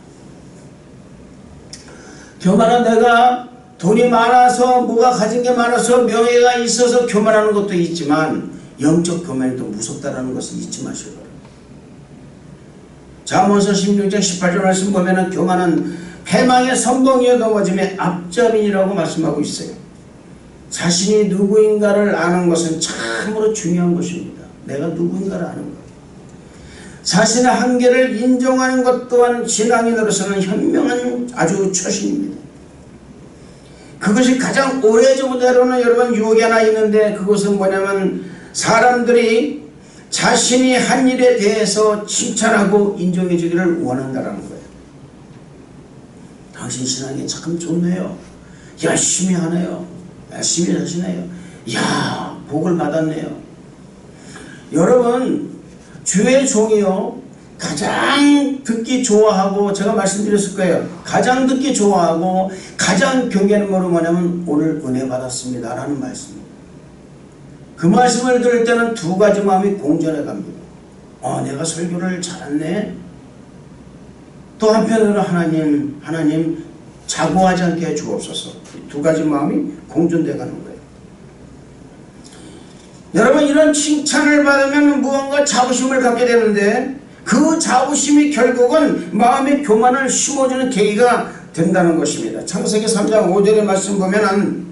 교만은 내가 돈이 많아서, 뭐가 가진 게 많아서, 명예가 있어서 교만하는 것도 있지만 영적 교만이 더 무섭다는 것을 잊지 마시고, 잠언서 16장 18절 말씀 보면은 교만은 패망의 선봉위에 넘어짐의 앞잡이라고 말씀하고 있어요. 자신이 누구인가를 아는 것은 참으로 중요한 것입니다. 내가 누구인가를 아는 것, 자신의 한계를 인정하는 것 또한 신앙인으로서는 현명한 아주 처신입니다. 그것이 가장 오래전부터는 여러분 유혹이 하나 있는데, 그것은 뭐냐면 사람들이 자신이 한 일에 대해서 칭찬하고 인정해 주기를 원한다는 거예요. 당신 신앙이 참 좋네요. 열심히 하네요. 열심히 사시네요. 이야, 복을 받았네요. 여러분, 주의 종이요, 가장 듣기 좋아하고, 제가 말씀드렸을 거예요. 가장 듣기 좋아하고 가장 경계하는 것은 뭐냐면 오늘 은혜 받았습니다 라는 말씀입니다. 그 말씀을 들을 때는 두 가지 마음이 공존해 갑니다. 내가 설교를 잘했네. 또 한편으로는 하나님 자고하지 않게 해 주옵소서. 두 가지 마음이 공존돼 가는 거예요. 여러분, 이런 칭찬을 받으면 무언가 자부심을 갖게 되는데, 그 자부심이 결국은 마음의 교만을 심어주는 계기가 된다는 것입니다. 창세기 3장 5절의 말씀 보면은,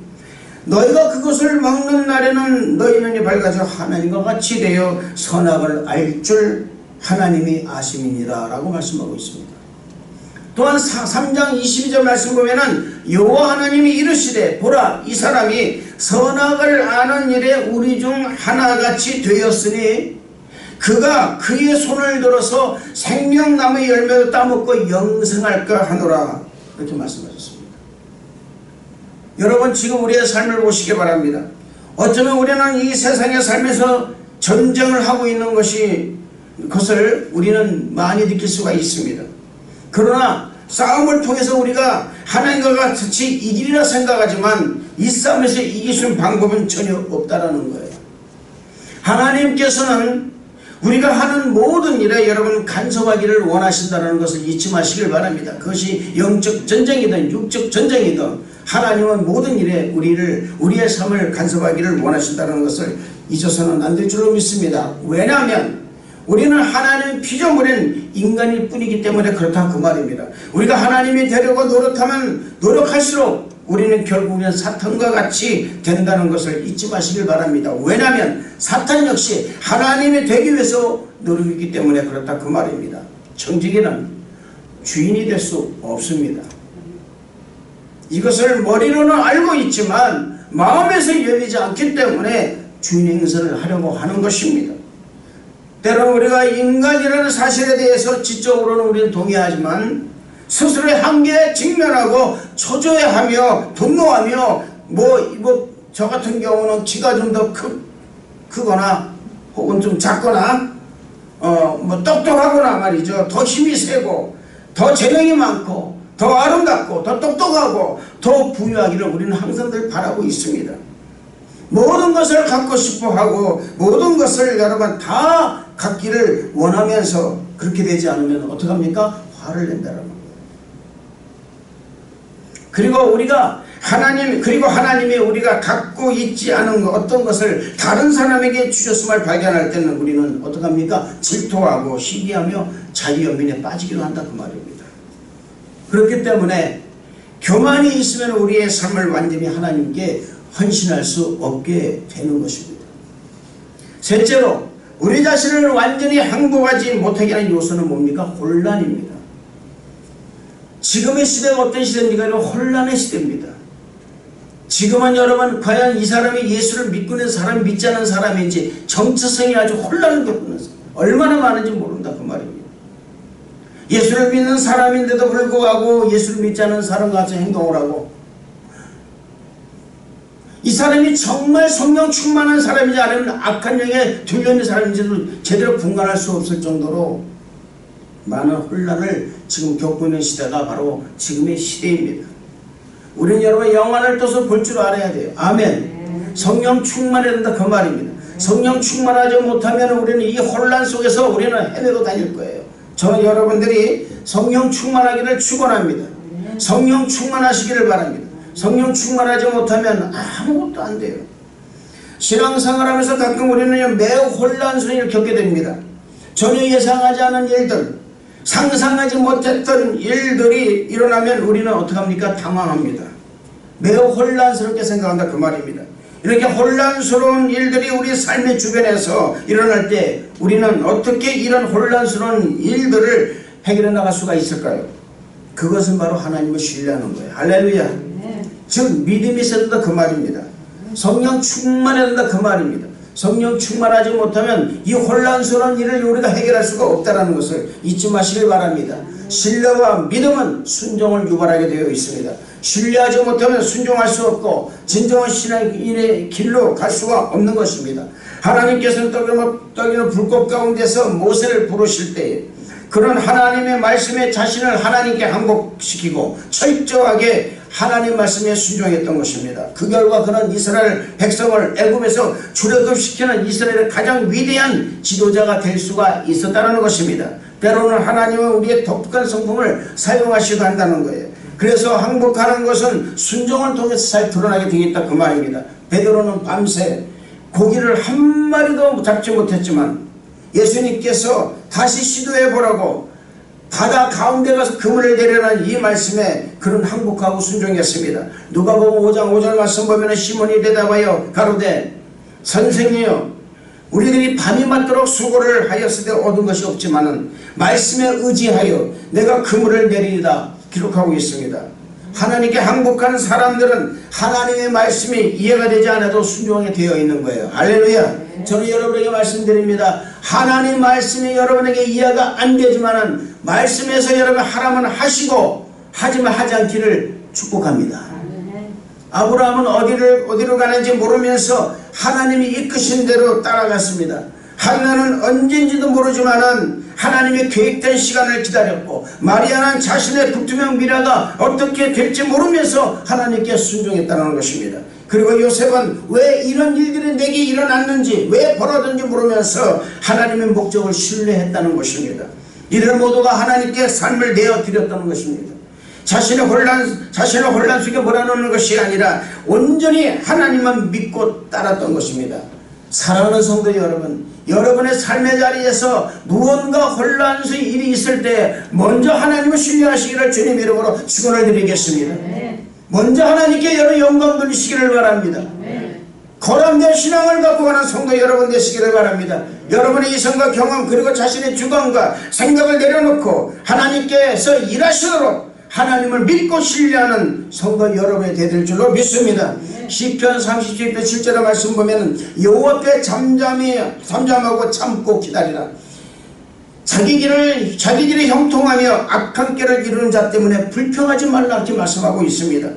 너희가 그것을 먹는 날에는 너희 눈이 밝아져 하나님과 같이 되어 선악을 알 줄 하나님이 아심이니라 라고 말씀하고 있습니다. 또한 3장 22절 말씀 보면은, 여호와 하나님이 이르시되 보라, 이 사람이 선악을 아는 일에 우리 중 하나같이 되었으니 그가 그의 손을 들어서 생명나무의 열매를 따먹고 영생할까 하노라, 이렇게 말씀하셨습니다. 여러분, 지금 우리의 삶을 보시기 바랍니다. 어쩌면 우리는 이 세상의 삶에서 전쟁을 하고 있는 것을 우리는 많이 느낄 수가 있습니다. 그러나 싸움을 통해서 우리가 하나님과 같이 이기리라 생각하지만 이 싸움에서 이길 수 있는 방법은 전혀 없다라는 거예요. 하나님께서는 우리가 하는 모든 일에 여러분 간섭하기를 원하신다는 것을 잊지 마시길 바랍니다. 그것이 영적 전쟁이든 육적 전쟁이든 하나님은 모든 일에 우리의 삶을 간섭하기를 원하신다는 것을 잊어서는 안 될 줄로 믿습니다. 왜냐하면 우리는 하나님의 피조물인 인간일 뿐이기 때문에 그렇다, 그 말입니다. 우리가 하나님이 되려고 노력할수록 우리는 결국은 사탄과 같이 된다는 것을 잊지 마시길 바랍니다. 왜냐하면 사탄 역시 하나님이 되기 위해서 노력했기 때문에 그렇다, 그 말입니다. 청지기는 주인이 될 수 없습니다. 이것을 머리로는 알고 있지만 마음에서 열리지 않기 때문에 주인 행세를 하려고 하는 것입니다. 때로는 우리가 인간이라는 사실에 대해서 지적으로는 우리는 동의하지만 스스로의 한계에 직면하고 초조해하며 분노하며 저 같은 경우는 키가 좀 더 크거나 혹은 좀 작거나 똑똑하거나 말이죠. 더 힘이 세고 더 재능이 많고 더 아름답고 더 똑똑하고 더 부유하기를 우리는 항상 늘 바라고 있습니다. 모든 것을 갖고 싶어하고 모든 것을 여러분 다 갖기를 원하면서 그렇게 되지 않으면 어떡합니까? 화를 낸다는 거예요. 그리고 하나님이 우리가 갖고 있지 않은 어떤 것을 다른 사람에게 주셨음을 발견할 때는 우리는 어떡합니까? 질투하고 시기하며 자기연민에 빠지기도 한다, 그 말입니다. 그렇기 때문에 교만이 있으면 우리의 삶을 완전히 하나님께 헌신할 수 없게 되는 것입니다. 셋째로 우리 자신을 완전히 항복하지 못하게 하는 요소는 뭡니까? 혼란입니다. 지금의 시대가 어떤 시대입니까? 혼란의 시대입니다. 지금은 여러분 과연 이 사람이 예수를 믿고 있는 사람, 믿지 않은 사람인지 정체성이 아주 혼란을 겪는 사람, 얼마나 많은지 모른다 그 말입니다. 예수를 믿는 사람인데도 불구하고 예수를 믿지 않은 사람같이 행동을 하고, 이 사람이 정말 성령 충만한 사람이지 아니면 악한 영에 들려있는 사람인지도 제대로 분간할 수 없을 정도로 많은 혼란을 지금 겪고 있는 시대가 바로 지금의 시대입니다. 우리는 여러분 영안을 떠서 볼 줄 알아야 돼요. 아멘. 성령 충만해야 된다 그 말입니다. 성령 충만하지 못하면 우리는 이 혼란 속에서 우리는 헤매고 다닐 거예요. 저는 여러분들이 성령 충만하기를 축원합니다. 성령 충만하시기를 바랍니다. 성령 충만하지 못하면 아무것도 안 돼요. 신앙생활하면서 가끔 우리는 매우 혼란스러움을 겪게 됩니다. 전혀 예상하지 않은 일들, 상상하지 못했던 일들이 일어나면 우리는 어떻게 합니까? 당황합니다. 매우 혼란스럽게 생각한다 그 말입니다. 이렇게 혼란스러운 일들이 우리 삶의 주변에서 일어날 때 우리는 어떻게 이런 혼란스러운 일들을 해결해 나갈 수가 있을까요? 그것은 바로 하나님을 신뢰하는 거예요. 할렐루야. 즉 믿음이 있어야 된다 그 말입니다. 성령 충만해야 된다 그 말입니다. 성령 충만하지 못하면 이 혼란스러운 일을 우리가 해결할 수가 없다는 것을 잊지 마시길 바랍니다. 신뢰와 믿음은 순종을 유발하게 되어 있습니다. 신뢰하지 못하면 순종할 수 없고 진정한 신앙인의 길로 갈 수가 없는 것입니다. 하나님께서는 떡이는 불꽃 가운데서 모세를 부르실 때에 그런 하나님의 말씀에 자신을 하나님께 항복시키고 철저하게 하나님 말씀에 순종했던 것입니다. 그 결과 그는 이스라엘 백성을 애굽에서 출애굽시키는 이스라엘의 가장 위대한 지도자가 될 수가 있었다는 것입니다. 때로는 하나님은 우리의 독특한 성품을 사용하시기도 한다는 거예요. 그래서 항복하는 것은 순종을 통해서 잘 드러나게 되겠다 그 말입니다. 베드로는 밤새 고기를 한 마리도 잡지 못했지만 예수님께서 다시 시도해보라고 바다 가운데 가서 그물을 내려는 이 말씀에 그는 항복하고 순종했습니다. 누가복음 5장 5절 말씀 보면 시몬이 대답하여 가로되 선생이여 우리들이 밤이 맞도록 수고를 하였으되 얻은 것이 없지만은 말씀에 의지하여 내가 그물을 내리리다 기록하고 있습니다. 하나님께 항복하는 사람들은 하나님의 말씀이 이해가 되지 않아도 순종하게 되어 있는 거예요. 할렐루야. 저는 여러분에게 말씀드립니다. 하나님 말씀이 여러분에게 이해가 안 되지만은 말씀에서 여러분 하라면 하시고 하지만 하지 않기를 축복합니다. 아브라함은 어디로 가는지 모르면서 하나님이 이끄신 대로 따라갔습니다. 한나는 언젠지도 모르지만은 하나님의 계획된 시간을 기다렸고, 마리아는 자신의 불투명 미래가 어떻게 될지 모르면서 하나님께 순종했다는 것입니다. 그리고 요셉은 왜 이런 일들이 내게 일어났는지, 왜 벌어졌는지 모르면서 하나님의 목적을 신뢰했다는 것입니다. 이들 모두가 하나님께 삶을 내어드렸다는 것입니다. 자신의 혼란 속에 몰아넣는 것이 아니라 온전히 하나님만 믿고 따랐던 것입니다. 사랑하는 성도 여러분, 여러분의 삶의 자리에서 무언가 혼란스러운 일이 있을 때 먼저 하나님을 신뢰하시기를 주님 이름으로 축원을 드리겠습니다. 먼저 하나님께 여러 영광 돌리시기를 바랍니다. 거듭된 신앙을 갖고 가는 성도 여러분 되시기를 바랍니다. 여러분의 이성과 경험 그리고 자신의 주관과 생각을 내려놓고 하나님께서 일하시도록 하나님을 믿고 신뢰하는 성도 여러분이 되될 줄로 믿습니다. 시편 37편 7절의 말씀 보면 여호와 앞에 잠잠하고 참고 기다리라. 자기 길을 형통하며 악한 길을 이루는 자 때문에 불평하지 말라 이렇게 말씀하고 있습니다.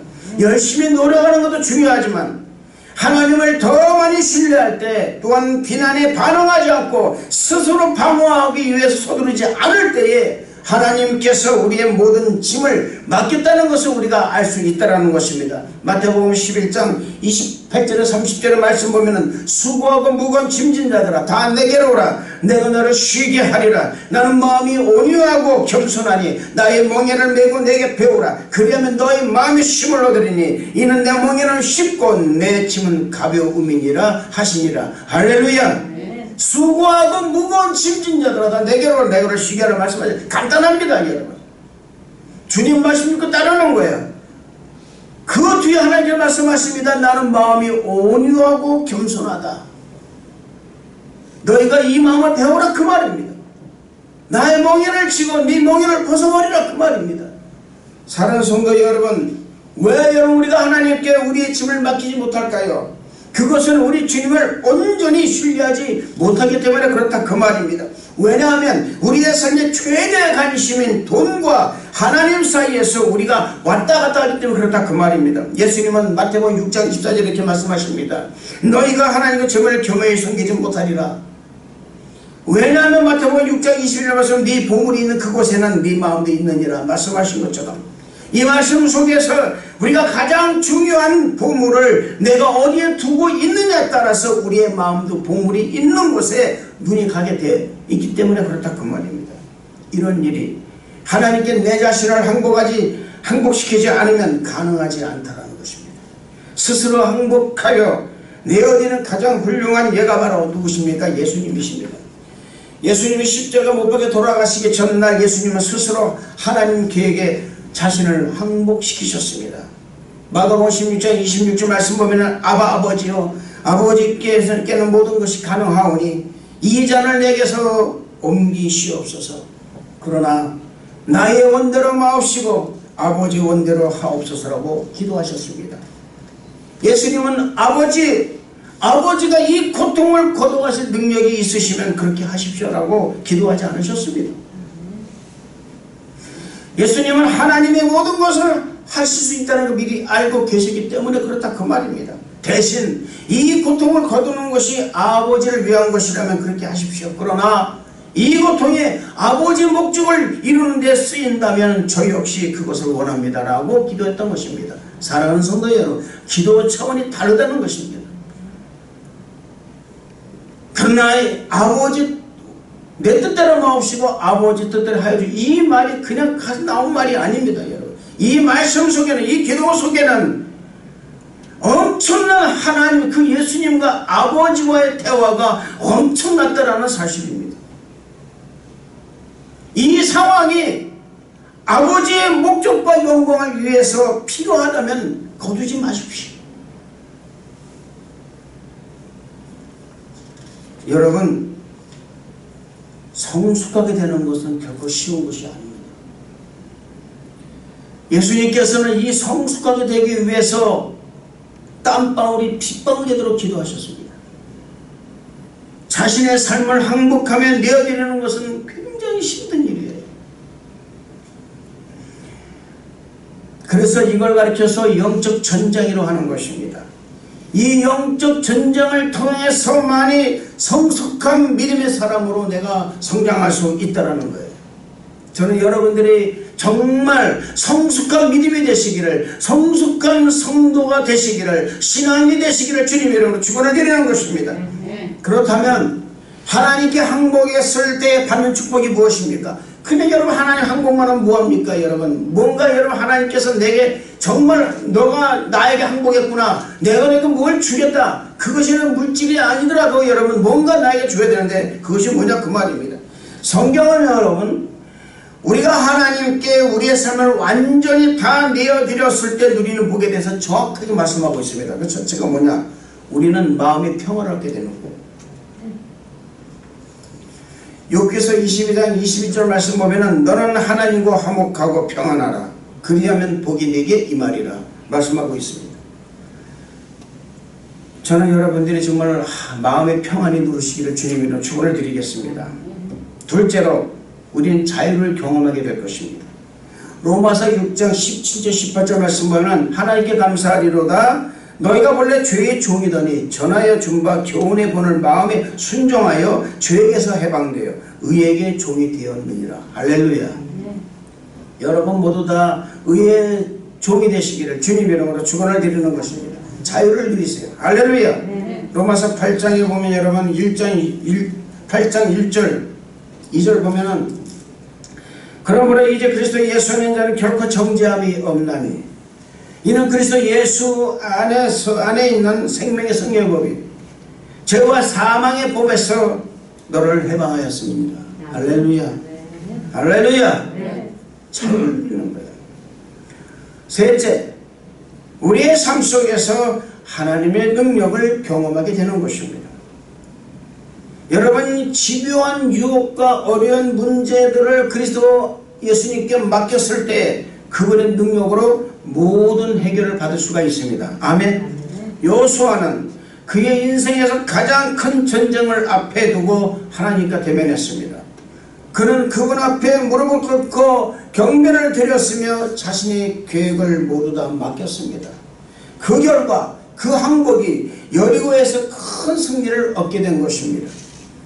열심히 노력하는 것도 중요하지만 하나님을 더 많이 신뢰할 때 또한 비난에 반응하지 않고 스스로 방어하기 위해서 서두르지 않을 때에 하나님께서 우리의 모든 짐을 맡겼다는 것을 우리가 알 수 있다는 것입니다. 마태복음 11장 28절에 30절의 말씀 보면 수고하고 무거운 짐진 자들아 다 내게로 오라. 내가 너를 쉬게 하리라. 나는 마음이 온유하고 겸손하니 나의 멍에를 메고 내게 배우라. 그리하면 너의 마음이 쉼을 얻으리니 이는 내 멍에는 쉽고 내 짐은 가벼움이니라 하시니라. 할렐루야. 수고하고 무거운 짐진 자들아 다 내게로 내게를 쉬게 하라 말씀하세요. 간단합니다 여러분. 주님 말씀 믿고 따르는 거예요. 그 뒤에 하나님께 말씀하십니다. 나는 마음이 온유하고 겸손하다. 너희가 이 마음을 배우라 그 말입니다. 나의 멍에를 지고 네 멍에를 벗어버리라 그 말입니다. 사랑하는 성도 여러분, 왜 여러분 우리가 하나님께 우리의 짐을 맡기지 못할까요? 그것은 우리 주님을 온전히 신뢰하지 못하기 때문에 그렇다 그 말입니다. 왜냐하면 우리의 삶의 최대 관심인 돈과 하나님 사이에서 우리가 왔다 갔다 하기 때문에 그렇다 그 말입니다. 예수님은 마태복음 6장 14절에 이렇게 말씀하십니다. 너희가 하나님과 정을 겸허히 섬기지 못하리라. 왜냐하면 마태복음 6장 21절에 말씀 네 보물이 있는 그곳에는 네 마음도 있느니라 말씀하신 것처럼 이 말씀 속에서 우리가 가장 중요한 보물을 내가 어디에 두고 있느냐에 따라서 우리의 마음도 보물이 있는 곳에 눈이 가게 돼 있기 때문에 그렇다 그 말입니다. 이런 일이 하나님께 내 자신을 항복시키지 않으면 가능하지 않다는 것입니다. 스스로 항복하여 내어드리는 가장 훌륭한 예가 바로 누구십니까? 예수님이십니다. 예수님이 십자가 못 박혀 돌아가시기 전날 예수님은 스스로 하나님 계획에 자신을 항복시키셨습니다. 마가복음 16장 26절 말씀 보면 아버지여 아버지께는 모든 것이 가능하오니 이 잔을 내게서 옮기시옵소서. 그러나 나의 원대로 마옵시고 아버지 원대로 하옵소서라고 기도하셨습니다. 예수님은 아버지가 이 고통을 거둬가실 능력이 있으시면 그렇게 하십시오라고 기도하지 않으셨습니다. 예수님은 하나님의 모든 것을 하실 수 있다는 걸 미리 알고 계시기 때문에 그렇다 그 말입니다. 대신 이 고통을 거두는 것이 아버지를 위한 것이라면 그렇게 하십시오. 그러나 이 고통이 아버지의 목적을 이루는 데 쓰인다면 저 역시 그것을 원합니다라고 기도했던 것입니다. 사랑하는 성도 여러분, 기도 차원이 다르다는 것입니다. 그러나 아버지 내 뜻대로 마옵시고 아버지 뜻대로 하여주 이 말이 그냥 나온 말이 아닙니다. 여러분, 이 말씀 속에는 이 기도 속에는 엄청난 하나님 그 예수님과 아버지와의 대화가 엄청났다라는 사실입니다. 이 상황이 아버지의 목적과 영광을 위해서 필요하다면 거두지 마십시오. 여러분, 성숙하게 되는 것은 결코 쉬운 것이 아닙니다. 예수님께서는 이 성숙하게 되기 위해서 땀방울이 핏방울 되도록 기도하셨습니다. 자신의 삶을 항복하며 내어드리는 것은 굉장히 힘든 일이에요. 그래서 이걸 가르쳐서 영적 전쟁이라고 하는 것입니다. 이 영적 전쟁을 통해서만이 성숙한 믿음의 사람으로 내가 성장할 수 있다는 거예요. 저는 여러분들이 정말 성숙한 믿음이 되시기를, 성숙한 성도가 되시기를, 신앙이 되시기를 주님의 이름으로 축원드리는 것입니다. 그렇다면 하나님께 항복했을 때 받는 축복이 무엇입니까? 근데 여러분, 하나님 항복만 하면 뭐합니까? 여러분, 뭔가 여러분 하나님께서 내게 정말 너가 나에게 항복했구나, 내가 너에게 뭘 주겠다, 그것이는 물질이 아니더라도 여러분 뭔가 나에게 줘야 되는데 그것이 뭐냐 그 말입니다. 성경은 여러분, 우리가 하나님께 우리의 삶을 완전히 다 내어드렸을 때 누리는 복에 대해서 정확하게 말씀하고 있습니다. 그 첫째가 뭐냐? 우리는 마음의 평화를 얻게 되는 거예요. 욥기서 22장 22절 말씀 보면은 너는 하나님과 화목하고 평안하라, 그리하면 복이 내게 임하리라 말씀하고 있습니다. 저는 여러분들이 정말 마음의 평안이 누르시기를 주님으로 축원을 드리겠습니다. 둘째로 우리는 자유를 경험하게 될 것입니다. 로마서 6장 17절 18절 말씀 보면 하나님께 감사하리로다 너희가 본래 죄의 종이더니 전하여 준 바 교훈의 본을 마음에 순종하여 죄에게서 해방되어 의에게 종이 되었느니라. 할렐루야. 여러분 모두 다 의의 종이 되시기를 주님 이름으로 축원을 드리는 것입니다. 자유를 누리세요. 할렐루야. 로마서 8장에 보면 여러분 8장 1절 2절 보면은 그러므로 이제 그리스도 예수 안에 있는 자는 결코 정죄함이 없나니 이는 그리스도 예수 안에 있는 생명의 성령의 법이 죄와 사망의 법에서 너를 해방하였습니다. 할렐루야. 할렐루야. 자유를 누리는 거예요. 셋째, 우리의 삶 속에서 하나님의 능력을 경험하게 되는 것입니다. 여러분, 집요한 유혹과 어려운 문제들을 그리스도 예수님께 맡겼을 때 그분의 능력으로 모든 해결을 받을 수가 있습니다. 아멘. 여호수아는 그의 인생에서 가장 큰 전쟁을 앞에 두고 하나님과 대면했습니다. 그는 그분 앞에 무릎을 꿇고 경배를 드렸으며 자신의 계획을 모두 다 맡겼습니다. 그 결과 그 항복이 여리고에서 큰 승리를 얻게 된 것입니다.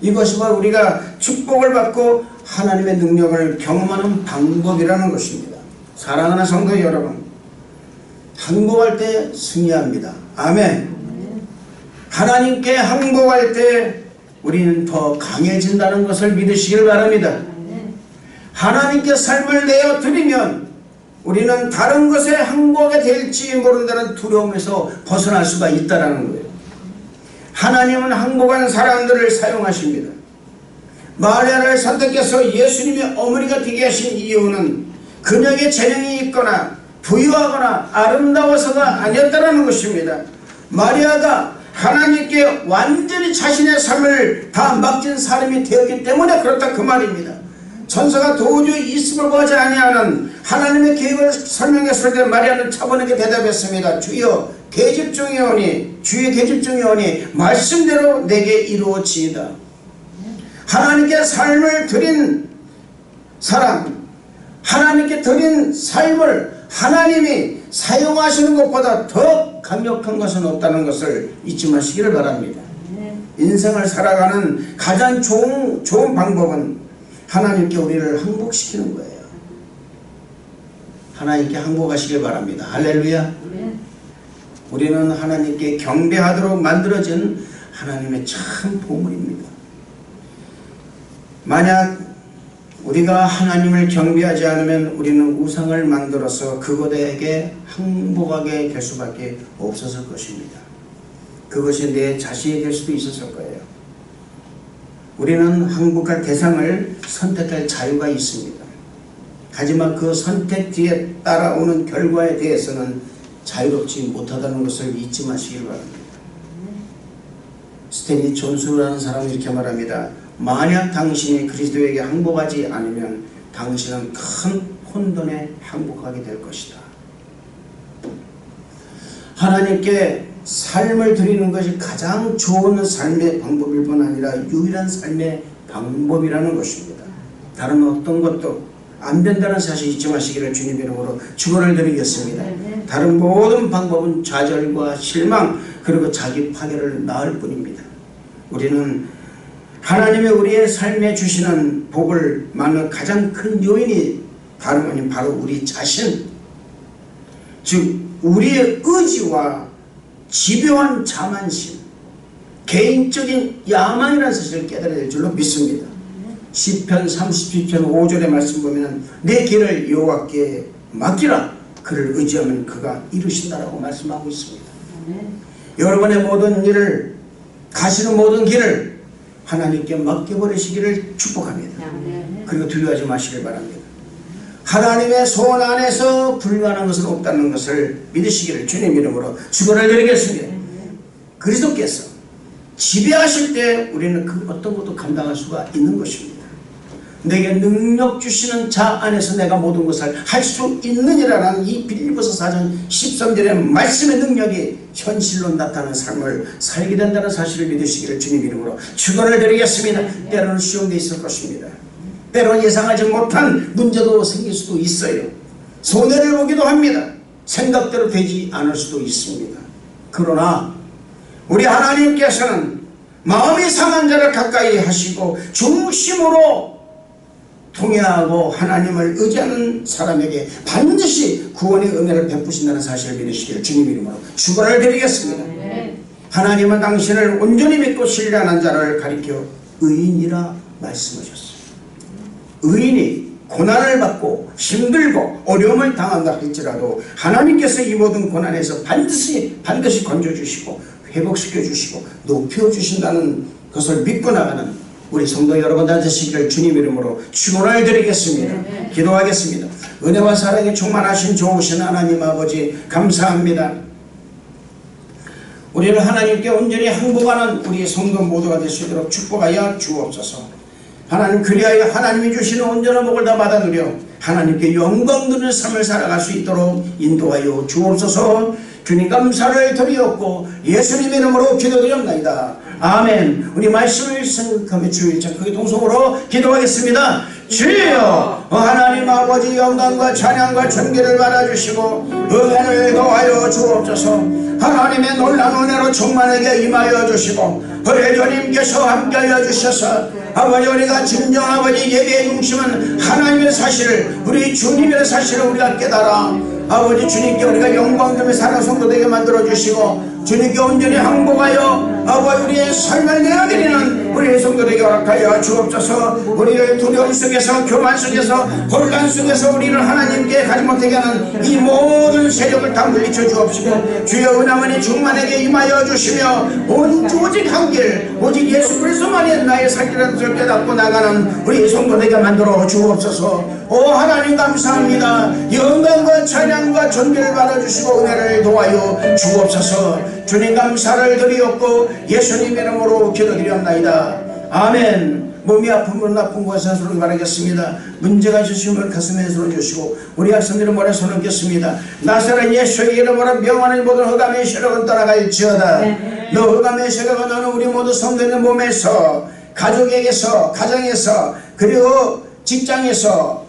이것이 바로 우리가 축복을 받고 하나님의 능력을 경험하는 방법이라는 것입니다. 사랑하는 성도 여러분, 항복할 때 승리합니다. 아멘. 하나님께 항복할 때 우리는 더 강해진다는 것을 믿으시길 바랍니다. 하나님께 삶을 내어드리면 우리는 다른 것에 항복하게 될지 모른다는 두려움에서 벗어날 수가 있다는 거예요. 하나님은 항복한 사람들을 사용하십니다. 마리아를 선택해서 예수님의 어머니가 되게 하신 이유는 그녀에게 재능이 있거나 부유하거나 아름다워서가 아니었다는 것입니다. 마리아가 하나님께 완전히 자신의 삶을 다 맡긴 사람이 되었기 때문에 그렇다 그 말입니다. 천사가 도저히 있음을 구하지 아니하는 하나님의 계획을 설명했을 때 마리아는 차분하게 대답했습니다. 주여 계집 중에 오니 주의 계집 중에 오니 말씀대로 내게 이루어지이다. 하나님께 삶을 드린 사람, 하나님께 드린 삶을 하나님이 사용하시는 것보다 더 강력한 것은 없다는 것을 잊지 마시기를 바랍니다. 인생을 살아가는 가장 좋은 방법은 하나님께 우리를 항복시키는 거예요. 하나님께 항복하시길 바랍니다. 할렐루야. 우리는 하나님께 경배하도록 만들어진 하나님의 참 보물입니다. 만약 우리가 하나님을 경배하지 않으면 우리는 우상을 만들어서 그것에게 항복하게 될 수밖에 없었을 것입니다. 그것이 내 자신이 될 수도 있었을 거예요. 우리는 항복할 대상을 선택할 자유가 있습니다. 하지만 그 선택 뒤에 따라오는 결과에 대해서는 자유롭지 못하다는 것을 잊지 마시길 바랍니다. 스탠리 존스라는 사람은 이렇게 말합니다. 만약 당신이 그리스도에게 항복하지 않으면 당신은 큰 혼돈에 항복하게 될 것이다. 하나님께 삶을 드리는 것이 가장 좋은 삶의 방법일 뿐 아니라 유일한 삶의 방법이라는 것입니다. 다른 어떤 것도 안 된다는 사실 잊지 마시기를 주님의 이름으로 축원을 드리겠습니다. 다른 모든 방법은 좌절과 실망 그리고 자기 파괴를 낳을 뿐입니다. 우리는 하나님이 우리의 삶에 주시는 복을 막는 가장 큰 요인이 다름 아닌 바로 우리 자신, 즉 우리의 의지와 집요한 자만심, 개인적인 야망이라는 사실을 깨달아야 될 줄로 믿습니다. 시편 37편 5절의 말씀 보면 내 길을 여호와께 맡기라. 그를 의지하면 그가 이루신다라고 말씀하고 있습니다. 여러분의 모든 일을, 가시는 모든 길을 하나님께 맡겨버리시기를 축복합니다. 그리고 두려워하지 마시길 바랍니다. 하나님의 손 안에서 불가능한 것은 없다는 것을 믿으시기를 주님 이름으로 축원을 드리겠습니다. 그리스도께서 지배하실 때 우리는 그 어떤 것도 감당할 수가 있는 것입니다. 내게 능력 주시는 자 안에서 내가 모든 것을 할 수 있느니라는 이 빌립보서 4장 13절의 말씀의 능력이 현실로 나타나는 삶을 살게 된다는 사실을 믿으시기를 주님 이름으로 축원을 드리겠습니다. 때로는 쉬운 데 있을 것입니다. 때로는 예상하지 못한 문제도 생길 수도 있어요. 손해를 보기도 합니다. 생각대로 되지 않을 수도 있습니다. 그러나 우리 하나님께서는 마음이 상한 자를 가까이 하시고 중심으로 통회하고 하나님을 의지하는 사람에게 반드시 구원의 은혜를 베푸신다는 사실을 믿으시기를 주님 이름으로 축원을 드리겠습니다. 하나님은 당신을 온전히 믿고 신뢰하는 자를 가리켜 의인이라 말씀하셨습니다. 의인이 고난을 받고 힘들고 어려움을 당한다 할지라도 하나님께서 이 모든 고난에서 반드시 건져주시고 회복시켜주시고 높여주신다는 것을 믿고 나가는 우리 성도 여러분 다 되시기를 주님 이름으로 축원을 드리겠습니다. 기도하겠습니다. 은혜와 사랑에 충만하신 좋으신 하나님 아버지 감사합니다. 우리를 하나님께 온전히 항복하는 우리 성도 모두가 될 수 있도록 축복하여 주옵소서. 하나님, 그리하여 하나님이 주시는 온전한 복을 다 받아 누려 하나님께 영광 드리는 삶을 살아갈 수 있도록 인도하여 주옵소서. 주님 감사를 드리옵고 예수님의 이름으로 기도드립니다. 아멘. 우리 말씀을 생각하며 주의 크게 동성으로 기도하겠습니다. 주여, 하나님 아버지 영광과 찬양과 존귀를 받아주시고 은혜를 더하여 주옵소서. 하나님의 놀라운 은혜로 충만하게 임하여 주시고 의뢰주님께서 함께하여 주셔서 아버지, 우리가 진정 아버지 예배의 중심은 하나님의 사실을, 우리 주님의 사실을 우리가 깨달아 아버지 주님께 우리가 영광되며 사랑 성도되게 만들어주시고 주님께 온전히 항복하여 아버지 우리의 삶을 내어드리는 우리의 성도되게 허락하여 주옵소서. 우리의 두려움 속에서, 교만 속에서, 혼란 속에서 우리를 하나님께 가지 못하게 하는 이 모든 세력을 다 물리쳐 주옵시고 주여 은혜만이 충만하게 임하여 주시며 오직 한 길, 오직 예수 그리스도만이 나의 살길이라는 것을 깨닫고 나가는 우리 성도되게 만들어 주옵소서. 오 하나님 감사합니다. 영광과 찬양과 존귀를 받아주시고 은혜를 도와여 주옵소서. 주님 감사를 드리옵고 예수님 이름으로 기도드리옵나이다. 아멘. 몸이 아픈 분, 나쁜 곳에 손을 바라겠습니다. 문제가 있으시면 가슴에 손을 주시고 우리 학생들은 머리에 손을 얹겠습니다. 나사렛 예수의 이름으로 명하는 모든 흑암의 세력은 떠나갈지어다. 너 흑암의 세력은 너는 우리 모두 성도의 몸에서, 가족에게서, 가정에서, 그리고 직장에서,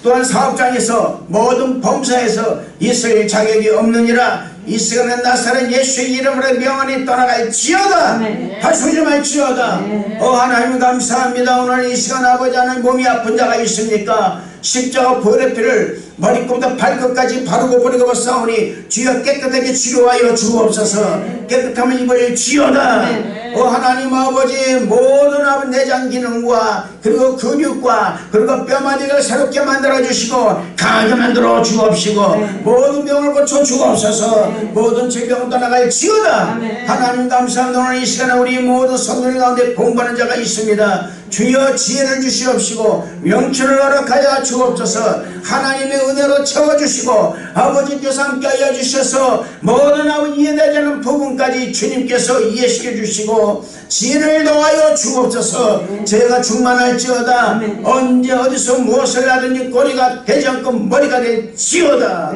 또한 사업장에서, 모든 범사에서 있을 자격이 없느니라. 이 시간에 나사렛 예수의 이름으로 명하니 떠나갈지어다. 다시 좀 할지어다. 하나님 감사합니다. 오늘 이 시간 아버지 하나님 몸이 아픈 자가 있습니까? 십자가 보혈의 피를 머리끝부터 발끝까지 바르고 버리고 벗사오니 주여 깨끗하게 치료하여 주옵소서. 깨끗함을 입을 지어다. 하나님 아버지 모든 내장 기능과 그리고 근육과 그리고 뼈마디를 새롭게 만들어 주시고 강하게 만들어 주옵시고 모든 병을 고쳐 주옵소서. 모든 질병은 떠나갈 지어다. 하나님 감사합니다. 오늘 이 시간에 우리 모든 성도들 가운데 공부하는 자가 있습니다. 주여 지혜를 주시옵시고 명철을 허락하여 주옵소서. 하나님의 은혜로 채워주시고 아버지께서 함께하여 주셔서 모든 아버지 이해되지 않는 부분까지 주님께서 이해시켜 주시고 지혜를 더하여 주옵소서. 제가 충만할지어다. 언제 어디서 무엇을 하든지 꼬리가 되지 않고 머리가 될지어다.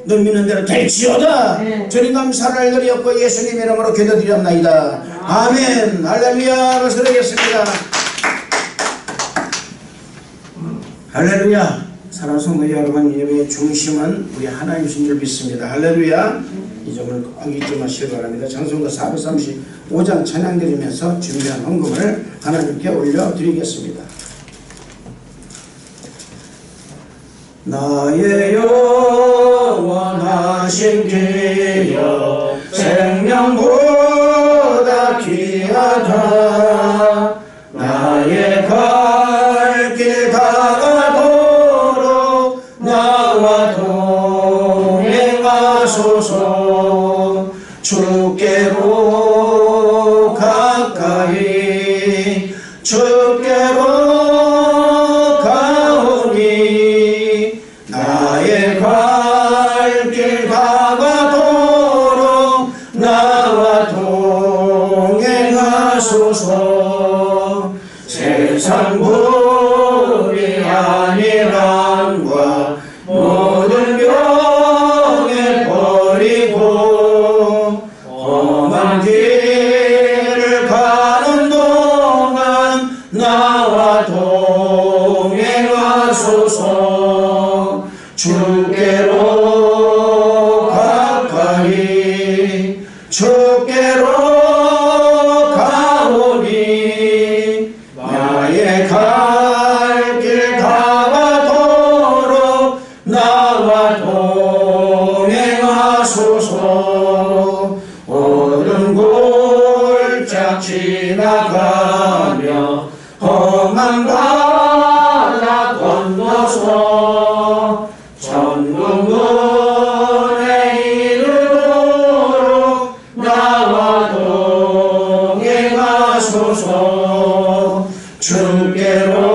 너 믿는 대로 될지어다. 주님 감사를 드렸고 예수님 이름으로 기도드렸나이다. 아멘. 할렐루야. 박수드리겠습니다. 할렐루야. 사랑하는 성도 여러분, 예배의 중심은 우리 하나님이신 줄 믿습니다. 할렐루야. 이 점을 꼭 잊지 마시기 바랍니다. 찬송가 435장 찬양 드리면서 준비한 헌금을 하나님께 올려드리겠습니다. 나의 영원하신 기여 생명보다 귀하다. 나의 갈 길 다가도록 나와 동행하소서. 주께로 가까이 주께로 가오니 나의 갈 길 다가도록 나와 동행하소서. 세상 불이 아니란과 모든 병에 버리고 험한 길을 가는 동안 나와 동행하소서. 주께로 가까이 주께로 가오니 나의 갈 길 다가도록 나와 동행하소서. 어두운 골짝 지나가며 험한 바다 건너서 천국문에 이르도록 나와 동행하소서. 주께로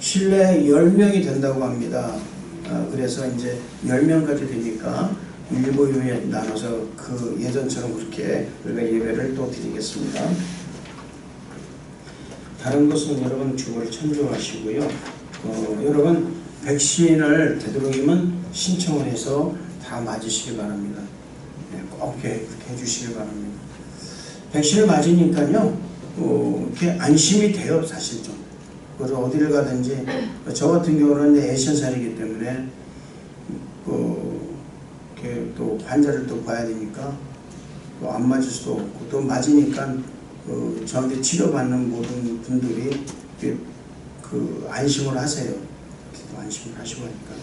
실내 10명이 된다고 합니다. 그래서 이제 10명까지 되니까 일부에 나눠서 그 예전처럼 그렇게 우리가 예배를 또 드리겠습니다. 다른 것은 여러분 주보를 참조하시고요. 여러분 백신을 되도록이면 신청을 해서 다 맞으시기 바랍니다. 네, 꼭 그렇게 해주시기 바랍니다. 백신을 맞으니까요, 이렇게 안심이 돼요, 사실 좀. 그래서 어디를 가든지, 저 같은 경우는 애신살이기 때문에, 이렇게 또 환자를 또 봐야 되니까, 또 안 맞을 수도 없고, 또 맞으니까, 저한테 치료받는 모든 분들이 안심을 하세요. 안심을 하시고 하니까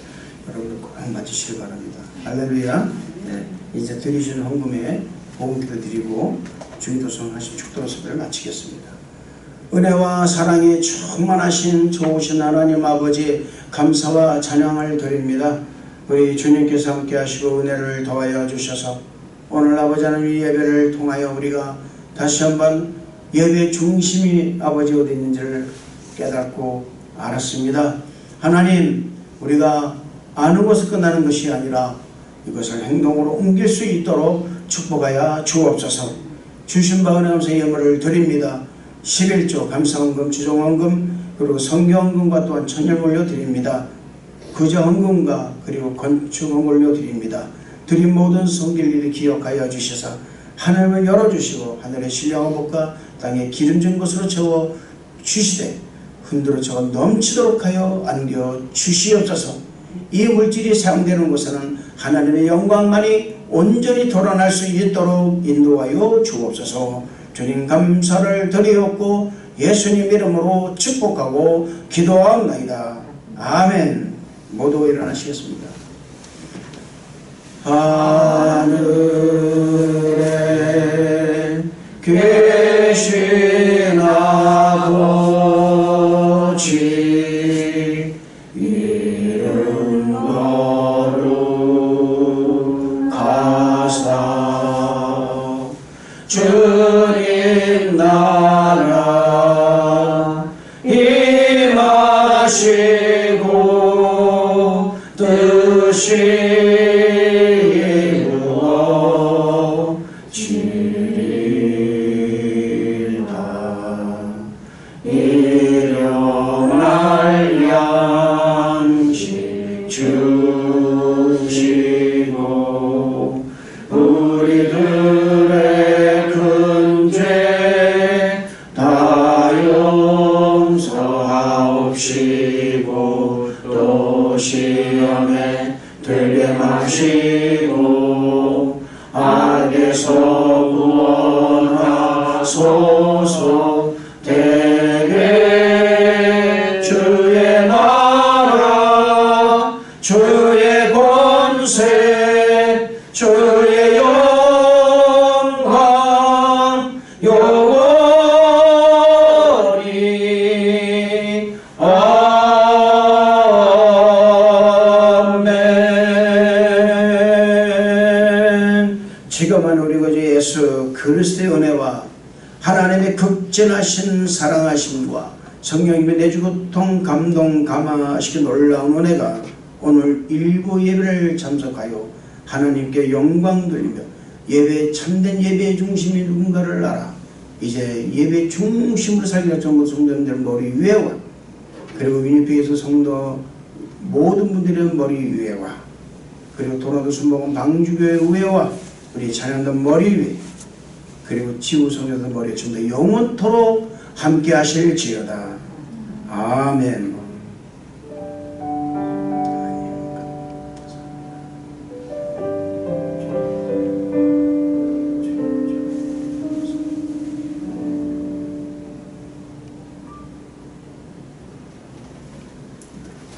여러분들 꼭 맞으시기 바랍니다. 할렐루야. 네, 이제 드리시는 헌금에 보험기도 드리고 주기도성 하신 축도로 예배를 마치겠습니다. 은혜와 사랑이 충만하신 좋으신 하나님 아버지 감사와 찬양을 드립니다. 우리 주님께서 함께 하시고 은혜를 더하여 주셔서 오늘 아버지 하나님 이 예배를 통하여 우리가 다시 한번 예배 중심이 아버지 어디 있는지를 깨닫고 알았습니다. 하나님, 우리가 아는 것을 끝나는 것이 아니라 이것을 행동으로 옮길 수 있도록 축복하여 주옵소서. 주신 바 은혜 감사 예물을 드립니다. 11조 감사헌금, 주정헌금, 그리고 성경헌금과 또한 천일물려 드립니다. 구제헌금과 그리고 건축헌금을 올려드립니다. 드린 모든 성길 일을 기억하여 주셔서 하늘을 열어주시고 하늘의 신령한 복과 땅에 기름진 것으로 채워 주시되 흔들어 저어 넘치도록 하여 안겨 주시옵소서. 이 물질이 사용되는 곳에는 하나님의 영광만이 온전히 드러날 수 있도록 인도하여 주옵소서. 주님 감사를 드리옵고 예수님 이름으로 축복하고 기도하옵나이다. 아멘. 모두 일어나시겠습니다. 하늘에 계신 아버지 이름 거룩하사 주님 나라 임하시고 뜻이 우리들의 큰 죄 다 용서하옵시고 또 시험에 들게 마시고 악에서 구원하소서. 대개 주의 나라 주의 권세 주의 영광 영원히 아멘. 지금은 우리 구주 예수 그리스도의 은혜와 하나님의 극진하신 사랑하심과 성령님의 내주고통 감동 감화시킨 놀라운 은혜가 오늘 일부 예배를 참석하여 하나님께 영광 돌리며 예배 참된 예배의 중심이 누군가를 알아 이제 예배 중심으로 살기가 전부 성도님들 머리 위에와 그리고 위니피에서 성도 모든 분들의 머리 위에와 그리고 도나도 순복음 방주교회 위에와 우리 자녀들 머리 위에 그리고 지구성에서 머리에 전부 영원토록 함께 하실지어다. 아멘.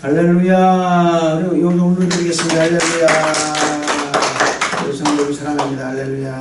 할렐루야. 그리고 요도 올려드리겠습니다. 할렐루야. 우리 성도를 사랑합니다. 할렐루야.